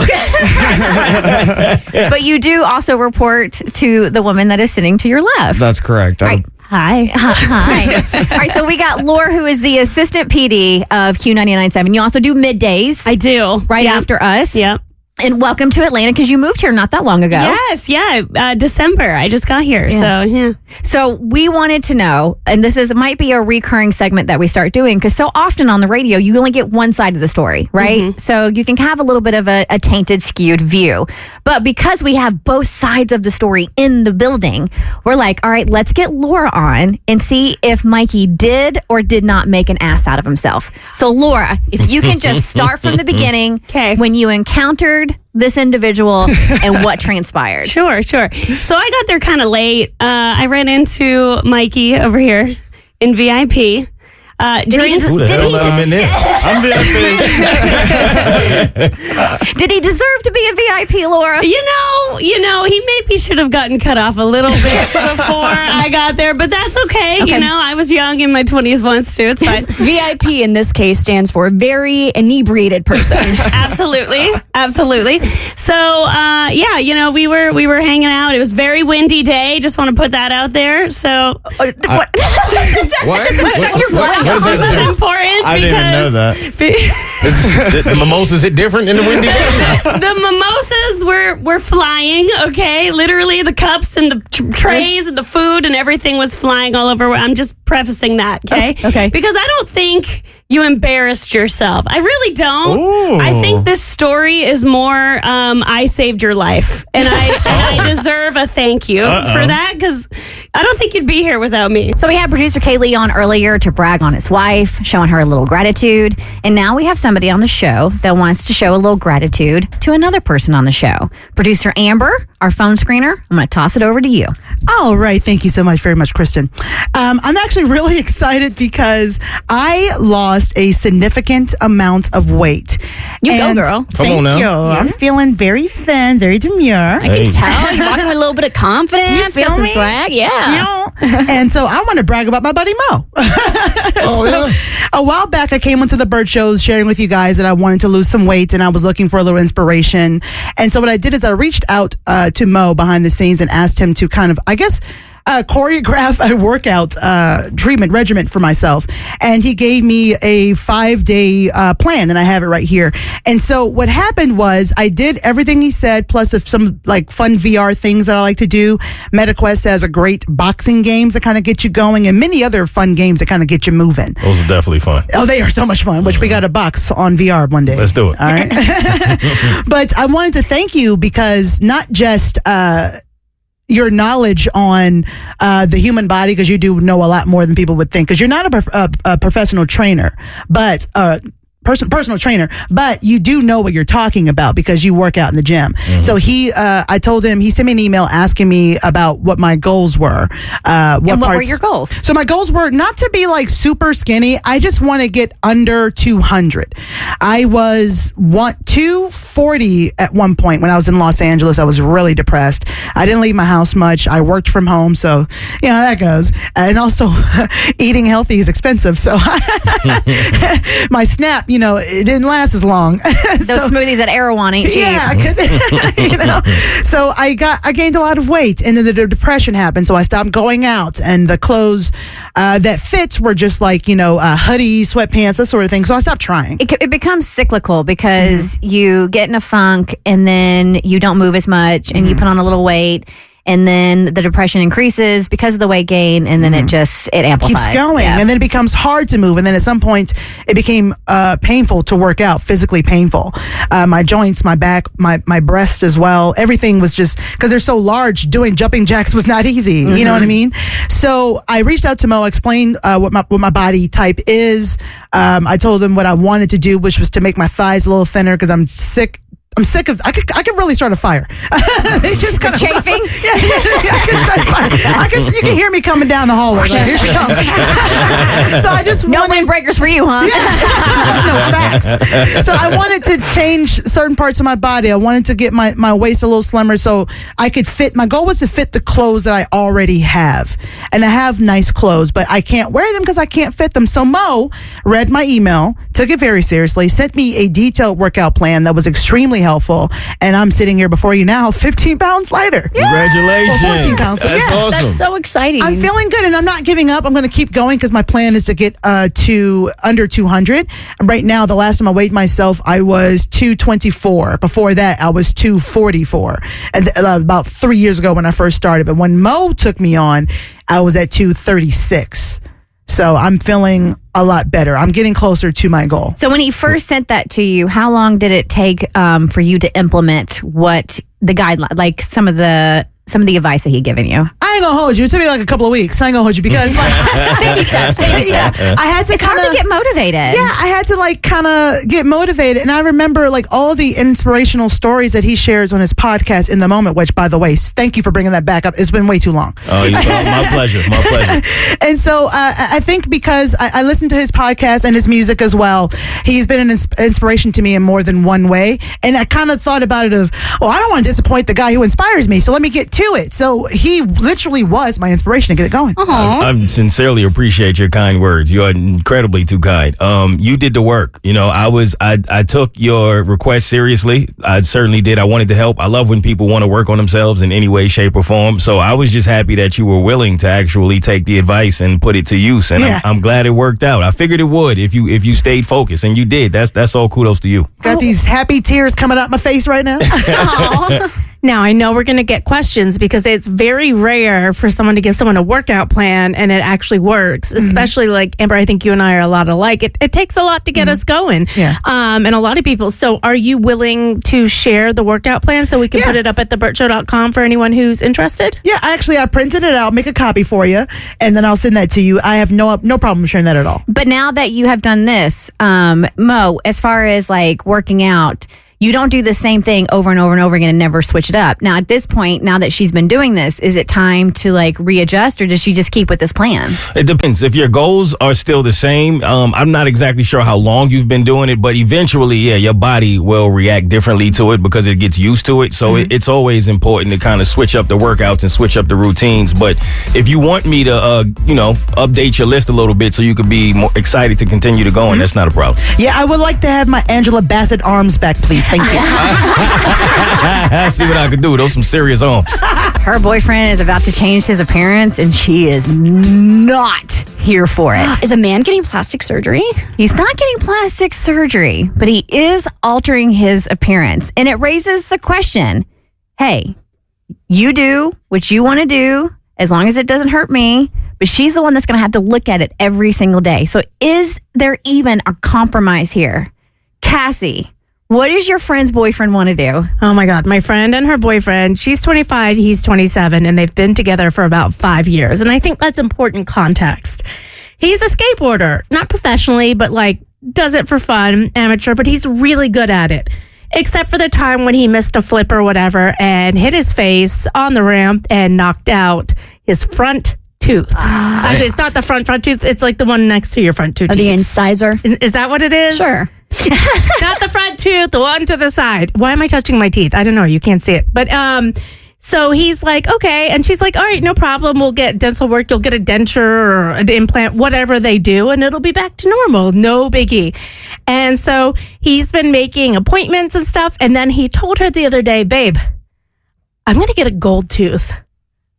But you do also report to the woman that is sitting to your left. That's correct. Right. Hi. Hi. All right, so we got Laura, who is the assistant PD of Q99.7. You also do middays. I do. Right after us. Yep. And welcome to Atlanta because you moved here not that long ago. Yes, yeah. December. I just got here. So, yeah. So we wanted to know, and this might be a recurring segment that we start doing because so often on the radio, you only get one side of the story, right? Mm-hmm. So you can have a little bit of a tainted, skewed view. But because we have both sides of the story in the building, we're like, all right, let's get Laura on and see if Mikey did or did not make an ass out of himself. So Laura, if you can just start from the beginning, when you encountered this individual and what transpired. Sure. So I got there kind of late. I ran into Mikey over here in VIP. I'm VIP. Did he deserve to be a VIP, Laura? You know, he maybe should have gotten cut off a little bit before I got there, but that's okay. You know, I was young in my 20s once too. It's fine. VIP in this case stands for very inebriated person. Absolutely. So, yeah, you know, we were hanging out. It was a very windy day. Just want to put that out there. So, what? This is important. I didn't even know that. The mimosas hit different in the windy day? The mimosas were flying, okay? Literally the cups and the trays and the food and everything was flying all over. I'm just prefacing that, okay? Okay. Because I don't think you embarrassed yourself. I really don't. Ooh. I think this story is more I saved your life. And I deserve a thank you for that because I don't think you'd be here without me. So we had producer Kaylee on earlier to brag on his wife, showing her a little gratitude. And now we have somebody on the show that wants to show a little gratitude to another person on the show. Producer Amber, our phone screener, I'm going to toss it over to you. All right. Thank you so much, very much, Kristen. I'm actually really excited because I lost a significant amount of weight. You go, girl. Thank on now. you. Yeah. I'm feeling very thin, very demure. I can tell you're walking with a little bit of confidence, You got feel some me? swag. Yeah. And so I want to brag about my buddy Mo. A while back, I came onto the Bert shows sharing with you guys that I wanted to lose some weight and I was looking for a little inspiration. And so what I did is I reached out to Mo behind the scenes and asked him to kind of, I guess, choreograph a workout treatment regimen for myself. And he gave me a 5-day plan, and I have it right here. And so what happened was I did everything he said, plus some like fun VR things that I like to do. MetaQuest has a great boxing games that kind of get you going, and many other fun games that kind of get you moving. Those are definitely fun. Oh, they are so much fun, which we got to box on VR one day. Let's do it. All right. But I wanted to thank you because not just your knowledge on the human body, because you do know a lot more than people would think, because you're not a professional trainer, but personal trainer, but you do know what you're talking about because you work out in the gym. Mm-hmm. So I told him, he sent me an email asking me about what my goals were. What were your goals? So my goals were not to be like super skinny. I just want to get under 200. I was 240 at one point when I was in Los Angeles. I was really depressed. I didn't leave my house much. I worked from home. So, you know, how that goes. And also eating healthy is expensive. So my SNAP, you know, it didn't last as long. Those smoothies at Erewhon ain't cheap. Yeah, you know. So I gained a lot of weight, and then the depression happened. So I stopped going out, and the clothes that fits were just like, you know, hoodies, sweatpants, that sort of thing. So I stopped trying. It becomes cyclical because you get in a funk, and then you don't move as much, and you put on a little weight. And then the depression increases because of the weight gain, and then it amplifies. Keeps going, and then it becomes hard to move. And then at some point, it became painful to work out, physically painful. My joints, my back, my breast as well. Everything was just, because they're so large, doing jumping jacks was not easy. You know what I mean? So I reached out to Mo, explained what my body type is. I told him what I wanted to do, which was to make my thighs a little thinner because I'm sick. I could really start a fire. They just kind of chafing. I could start a fire. You can hear me coming down the hallway. Like, here she comes. So I just no windbreakers for you, huh? No facts. So I wanted to change certain parts of my body. I wanted to get my waist a little slimmer so I could fit. My goal was to fit the clothes that I already have, and I have nice clothes, but I can't wear them because I can't fit them. So Mo read my email, took it very seriously, sent me a detailed workout plan that was extremely helpful, and I'm sitting here before you now 15 pounds lighter. Congratulations. Well, 14 pounds. That's awesome. That's so exciting. I'm feeling good, and I'm not giving up. I'm going to keep going because my plan is to get to under 200. And right now, the last time I weighed myself, I was 224. Before that, I was 244. And about 3 years ago when I first started. But when Mo took me on, I was at 236. So I'm feeling a lot better. I'm getting closer to my goal. So when he first sent that to you, how long did it take for you to implement what the guideline, like some of the advice that he'd given you? I ain't gonna hold you. It took me like a couple of weeks. I ain't gonna hold you because like baby steps. I had to. It's hard to get motivated. Yeah, I had to like kind of get motivated, and I remember like all the inspirational stories that he shares on his podcast in the moment. Which, by the way, thank you for bringing that back up. It's been way too long. Oh, my pleasure. My pleasure. And so I think because I listen to his podcast and his music as well, he's been an inspiration to me in more than one way. And I kind of thought about it of, well, I don't want to disappoint the guy who inspires me, so let me get to it. So he literally was my inspiration to get it going. I sincerely appreciate your kind words. You are incredibly too kind. You did the work. You know, I took your request seriously. I certainly did. I wanted to help. I love when people want to work on themselves in any way, shape, or form. So I was just happy that you were willing to actually take the advice and put it to use. And I'm glad it worked out. I figured it would if you stayed focused, and you did. That's all kudos to you. Got these happy tears coming out my face right now. Now, I know we're going to get questions because it's very rare for someone to give someone a workout plan and it actually works, especially like Amber, I think you and I are a lot alike. It takes a lot to get us going. Yeah. And a lot of people. So are you willing to share the workout plan so we can put it up at thebertshow.com for anyone who's interested? Yeah, actually, I printed it out, make a copy for you, and then I'll send that to you. I have no problem sharing that at all. But now that you have done this, Mo, as far as like working out, You don't do the same thing over and over and over again and never switch it up. Now, at this point, now that she's been doing this, is it time to like readjust, or does she just keep with this plan? It depends. If your goals are still the same, I'm not exactly sure how long you've been doing it, but eventually, yeah, your body will react differently to it because it gets used to it. So it's always important to kind of switch up the workouts and switch up the routines. But if you want me to, update your list a little bit so you could be more excited to continue to go, and that's not a problem. Yeah, I would like to have my Angela Bassett arms back, please. Thank you. See what I could do. Those some serious arms. Her boyfriend is about to change his appearance, and she is not here for it. Is a man getting plastic surgery? He's not getting plastic surgery, but he is altering his appearance. And it raises the question, hey, you do what you want to do as long as it doesn't hurt me, but she's the one that's going to have to look at it every single day. So is there even a compromise here? Cassie, what does your friend's boyfriend want to do? Oh my God. My friend and her boyfriend, she's 25, he's 27, and they've been together for about 5 years. And I think that's important context. He's a skateboarder, not professionally, but like does it for fun, amateur, but he's really good at it. Except for the time when he missed a flip or whatever and hit his face on the ramp and knocked out his front tooth. Actually, it's not the front tooth. It's like the one next to your front tooth. The incisor. Is that what it is? Sure. Not the front tooth, the one to the side. Why am I touching my teeth? I don't know. You can't see it. But so he's like, okay. And she's like, all right, no problem. We'll get dental work. You'll get a denture or an implant, whatever they do, and it'll be back to normal. No biggie. And so he's been making appointments and stuff. And then he told her the other day, babe, I'm going to get a gold tooth.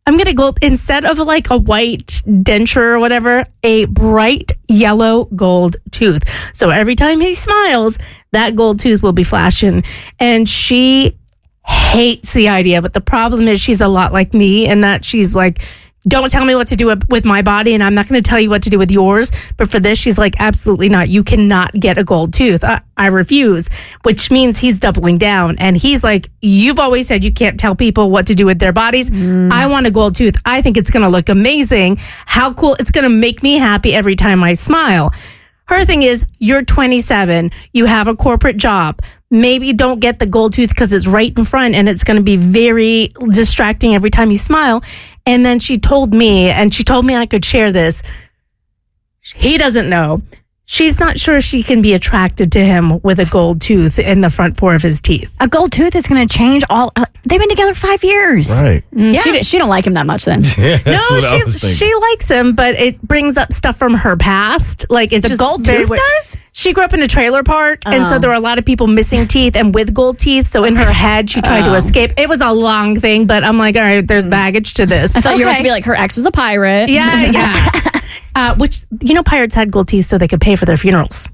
I'm going to go, instead of like a white denture or whatever, a bright yellow gold tooth. So every time he smiles, that gold tooth will be flashing. And she hates the idea, but the problem is she's a lot like me in that she's like, don't tell me what to do with my body, and I'm not going to tell you what to do with yours. But for this, she's like, absolutely not. You cannot get a gold tooth. I refuse, which means he's doubling down. And he's like, you've always said you can't tell people what to do with their bodies. I want a gold tooth. I think it's going to look amazing. How cool. It's going to make me happy every time I smile. Her thing is, you're 27. You have a corporate job. Maybe don't get the gold tooth because it's right in front and it's going to be very distracting every time you smile. And then she told me I could share this. He doesn't know. She's not sure she can be attracted to him with a gold tooth in the front four of his teeth. A gold tooth is going to change all. They've been together 5 years. Right. Yeah. She don't like him that much then. No, she likes him, but it brings up stuff from her past. Like it's the just gold tooth does? She grew up in a trailer park, and so there were a lot of people missing teeth and with gold teeth. So in her head, she tried to escape. It was a long thing, but I'm like, all right, there's baggage to this. I thought you were about to be like, her ex was a pirate. Yeah. Which, pirates had gold teeth so they could pay for their funerals.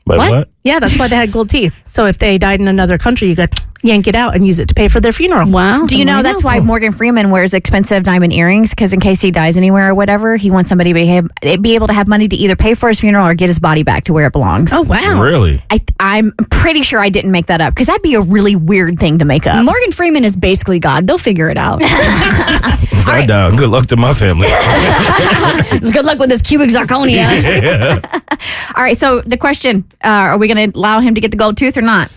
Wait, what? Yeah, that's why they had gold teeth. So if they died in another country, you could yank it out and use it to pay for their funeral. Wow. Do you know that's why Morgan Freeman wears expensive diamond earrings? Because in case he dies anywhere or whatever, he wants somebody to be able to have money to either pay for his funeral or get his body back to where it belongs. Oh, wow. Really? I'm pretty sure I didn't make that up because that'd be a really weird thing to make up. Morgan Freeman is basically God. They'll figure it out. If I die, good luck to my family. Good luck with this cubic zirconia. Yeah. All right, so the question, are we going to allow him to get the gold tooth or not?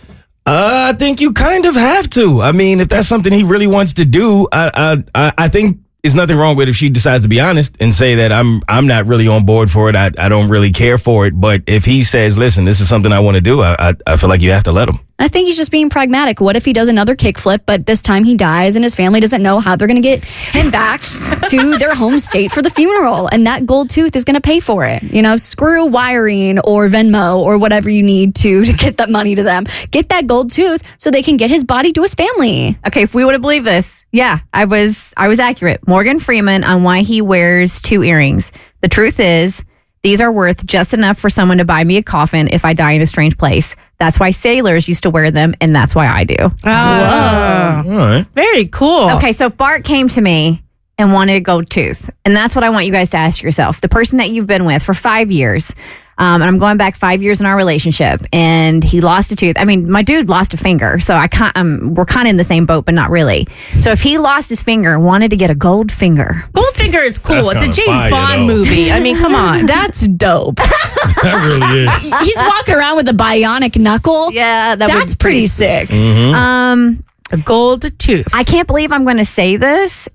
I think you kind of have to. I mean, if that's something he really wants to do, I think there's nothing wrong with if she decides to be honest and say that I'm not really on board for it. I don't really care for it. But if he says, listen, this is something I want to do, I feel like you have to let him. I think he's just being pragmatic. What if he does another kickflip, but this time he dies and his family doesn't know how they're going to get him back to their home state for the funeral? And that gold tooth is going to pay for it. Screw wiring or Venmo or whatever you need to get that money to them. Get that gold tooth so they can get his body to his family. Okay, if we would have believed this, yeah, I was accurate. Morgan Freeman on why he wears 2 earrings. The truth is, these are worth just enough for someone to buy me a coffin if I die in a strange place. That's why sailors used to wear them, and that's why I do. Whoa. All right. Very cool. Okay, so if Bart came to me and wanted a gold tooth, and that's what I want you guys to ask yourself. The person that you've been with for 5 years, And I'm going back 5 years in our relationship, and he lost a tooth. I mean, my dude lost a finger, so we're kind of in the same boat, but not really. So if he lost his finger and wanted to get a gold finger. Goldfinger is cool. That's It's a kinda James fire, Bond though. movie. I mean, come on. That's dope. That really is. He's walking around with a bionic knuckle. Yeah, that's pretty sick. A gold tooth. I can't believe I'm going to say this.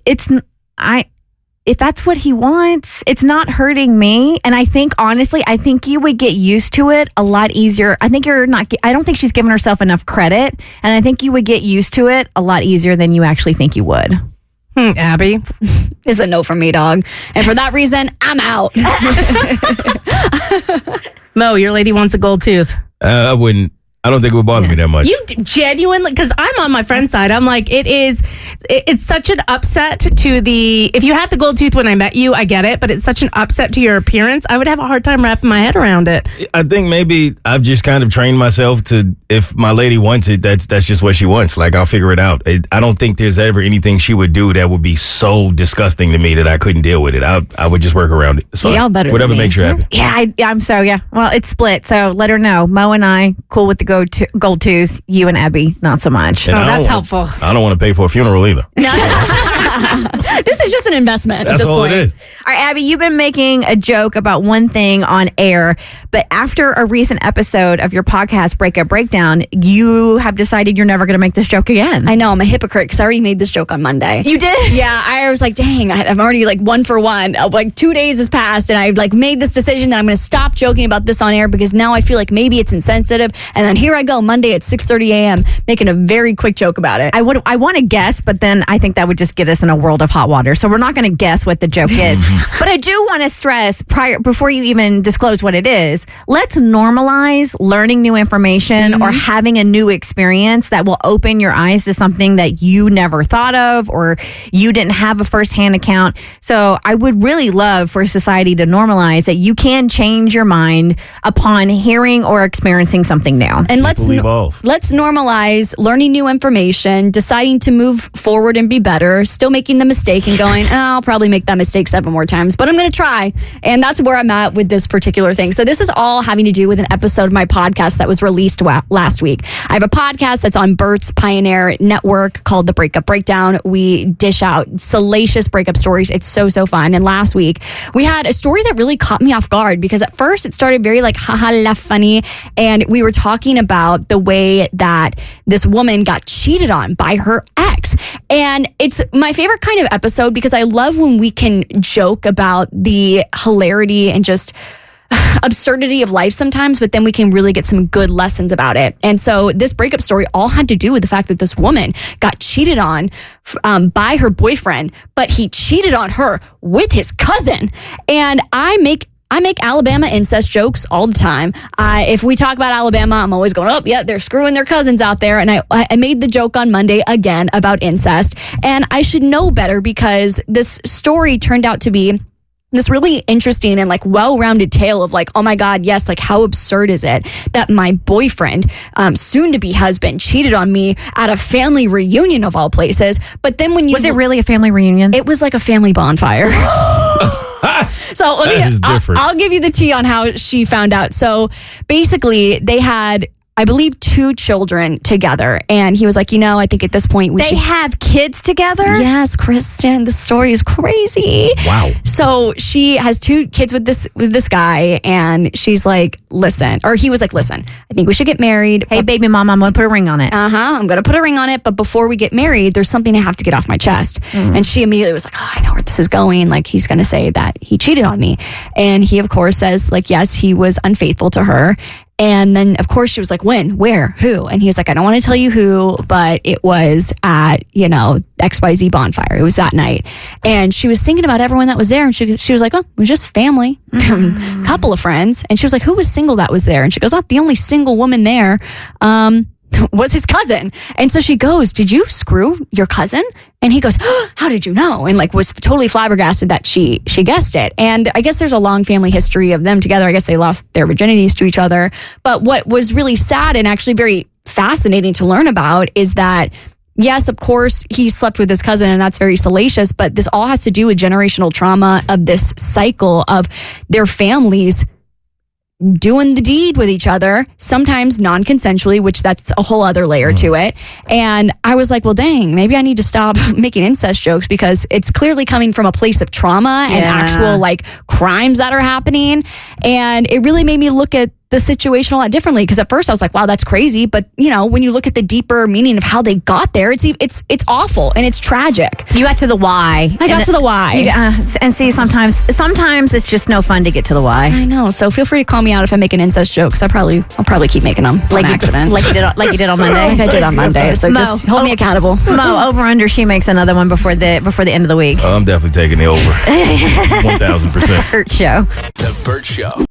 If that's what he wants, it's not hurting me. And I think, honestly, you would get used to it a lot easier. I don't think she's given herself enough credit. And I think you would get used to it a lot easier than you actually think you would. Abby? Is a no from me, dog. And for that reason, I'm out. Mo, your lady wants a gold tooth. I wouldn't. I don't think it would bother me that much. You genuinely, because I'm on my friend's side. I'm like, it's such an upset to if you had the gold tooth when I met you, I get it, but it's such an upset to your appearance. I would have a hard time wrapping my head around it. I think maybe I've just kind of trained myself to, if my lady wants it, that's just what she wants. Like, I'll figure it out. I don't think there's ever anything she would do that would be so disgusting to me that I couldn't deal with it. I would just work around it. It's fine. Y'all better Whatever than me. makes you happy. Yeah, I'm so, yeah. Well, it's split. So let her know. Mo and I, cool with the gold tooth. You and Abby, not so much. And that's helpful. I don't want to pay for a funeral either. This is just an investment at That's this all point. it is. All right, Abby, you've been making a joke about one thing on air, but after a recent episode of your podcast, Breakup Breakdown, you have decided you're never going to make this joke again. I know, I'm a hypocrite because I already made this joke on Monday. You did? Yeah, I was like, dang, I'm already like 1 for 1. Like 2 days has passed, and I like made this decision that I'm going to stop joking about this on air because now I feel like maybe it's insensitive. And then here I go Monday at 6:30 a.m. making a very quick joke about it. I want to guess, but then I think that would just get us in a world of hot water. So we're not going to guess what the joke is. But I do want to stress before you even disclose what it is, let's normalize learning new information or having a new experience that will open your eyes to something that you never thought of or you didn't have a firsthand account. So I would really love for society to normalize that you can change your mind upon hearing or experiencing something new. And let's normalize learning new information, deciding to move forward and be better, still making the mistake and going, I'll probably make that mistake 7 more times, but I'm going to try. And that's where I'm at with this particular thing. So this is all having to do with an episode of my podcast that was released last week. I have a podcast that's on Bert's Pioneer Network called The Breakup Breakdown. We dish out salacious breakup stories. It's so fun. And last week we had a story that really caught me off guard because at first it started very like haha la funny, and we were talking about the way that this woman got cheated on by her ex. And it's my favorite kind of episode because I love when we can joke about the hilarity and just absurdity of life sometimes, but then we can really get some good lessons about it. And so this breakup story all had to do with the fact that this woman got cheated on by her boyfriend, but he cheated on her with his cousin. And I make Alabama incest jokes all the time. If we talk about Alabama, I'm always going, they're screwing their cousins out there. And I made the joke on Monday again about incest. And I should know better because this story turned out to be this really interesting and like well-rounded tale of like, oh my God, yes, like how absurd is it that my boyfriend, soon to be husband, cheated on me at a family reunion of all places. But then when was it really a family reunion? It was like a family bonfire. So I'll give you the tea on how she found out. So basically they had, I believe, 2 children together. And he was like, I think at this point they have kids together? Yes, Kristen, the story is crazy. Wow. So she has 2 kids with this guy, and she's like, listen, or he was like, listen, I think we should get married. Hey, baby mama, I'm going to put a ring on it. I'm going to put a ring on it. But before we get married, there's something I have to get off my chest. And she immediately was like, I know where this is going. Like, he's going to say that he cheated on me. And he, of course, says, like, yes, he was unfaithful to her. And then, of course, she was like, when, where, who? And he was like, I don't want to tell you who, but it was at, XYZ bonfire. It was that night. And she was thinking about everyone that was there. And she was like, it was just family, couple of friends. And she was like, who was single that was there? And she goes, the only single woman there was his cousin. And so she goes, did you screw your cousin? And he goes, how did you know? And like was totally flabbergasted that she guessed it. And I guess there's a long family history of them together. I guess they lost their virginities to each other. But what was really sad and actually very fascinating to learn about is that, yes, of course, he slept with his cousin and that's very salacious, but this all has to do with generational trauma of this cycle of their families doing the deed with each other, sometimes non-consensually, which that's a whole other layer to it. And I was like, well, dang, maybe I need to stop making incest jokes because it's clearly coming from a place of trauma and actual like crimes that are happening. And it really made me look at the situation a lot differently, because at first I was like, wow, that's crazy. But you know, when you look at the deeper meaning of how they got there, it's awful and it's tragic. You got to the why. I got to the why. And see, sometimes it's just no fun to get to the why. I know. So feel free to call me out if I make an incest joke, because I'll probably keep making them on accident. Like you did on Monday. Like I did on Monday. So just hold me accountable. Mo, over under, she makes another one before the end of the week. I'm definitely taking the over. 1,000%. Bert Show. The Bert Show.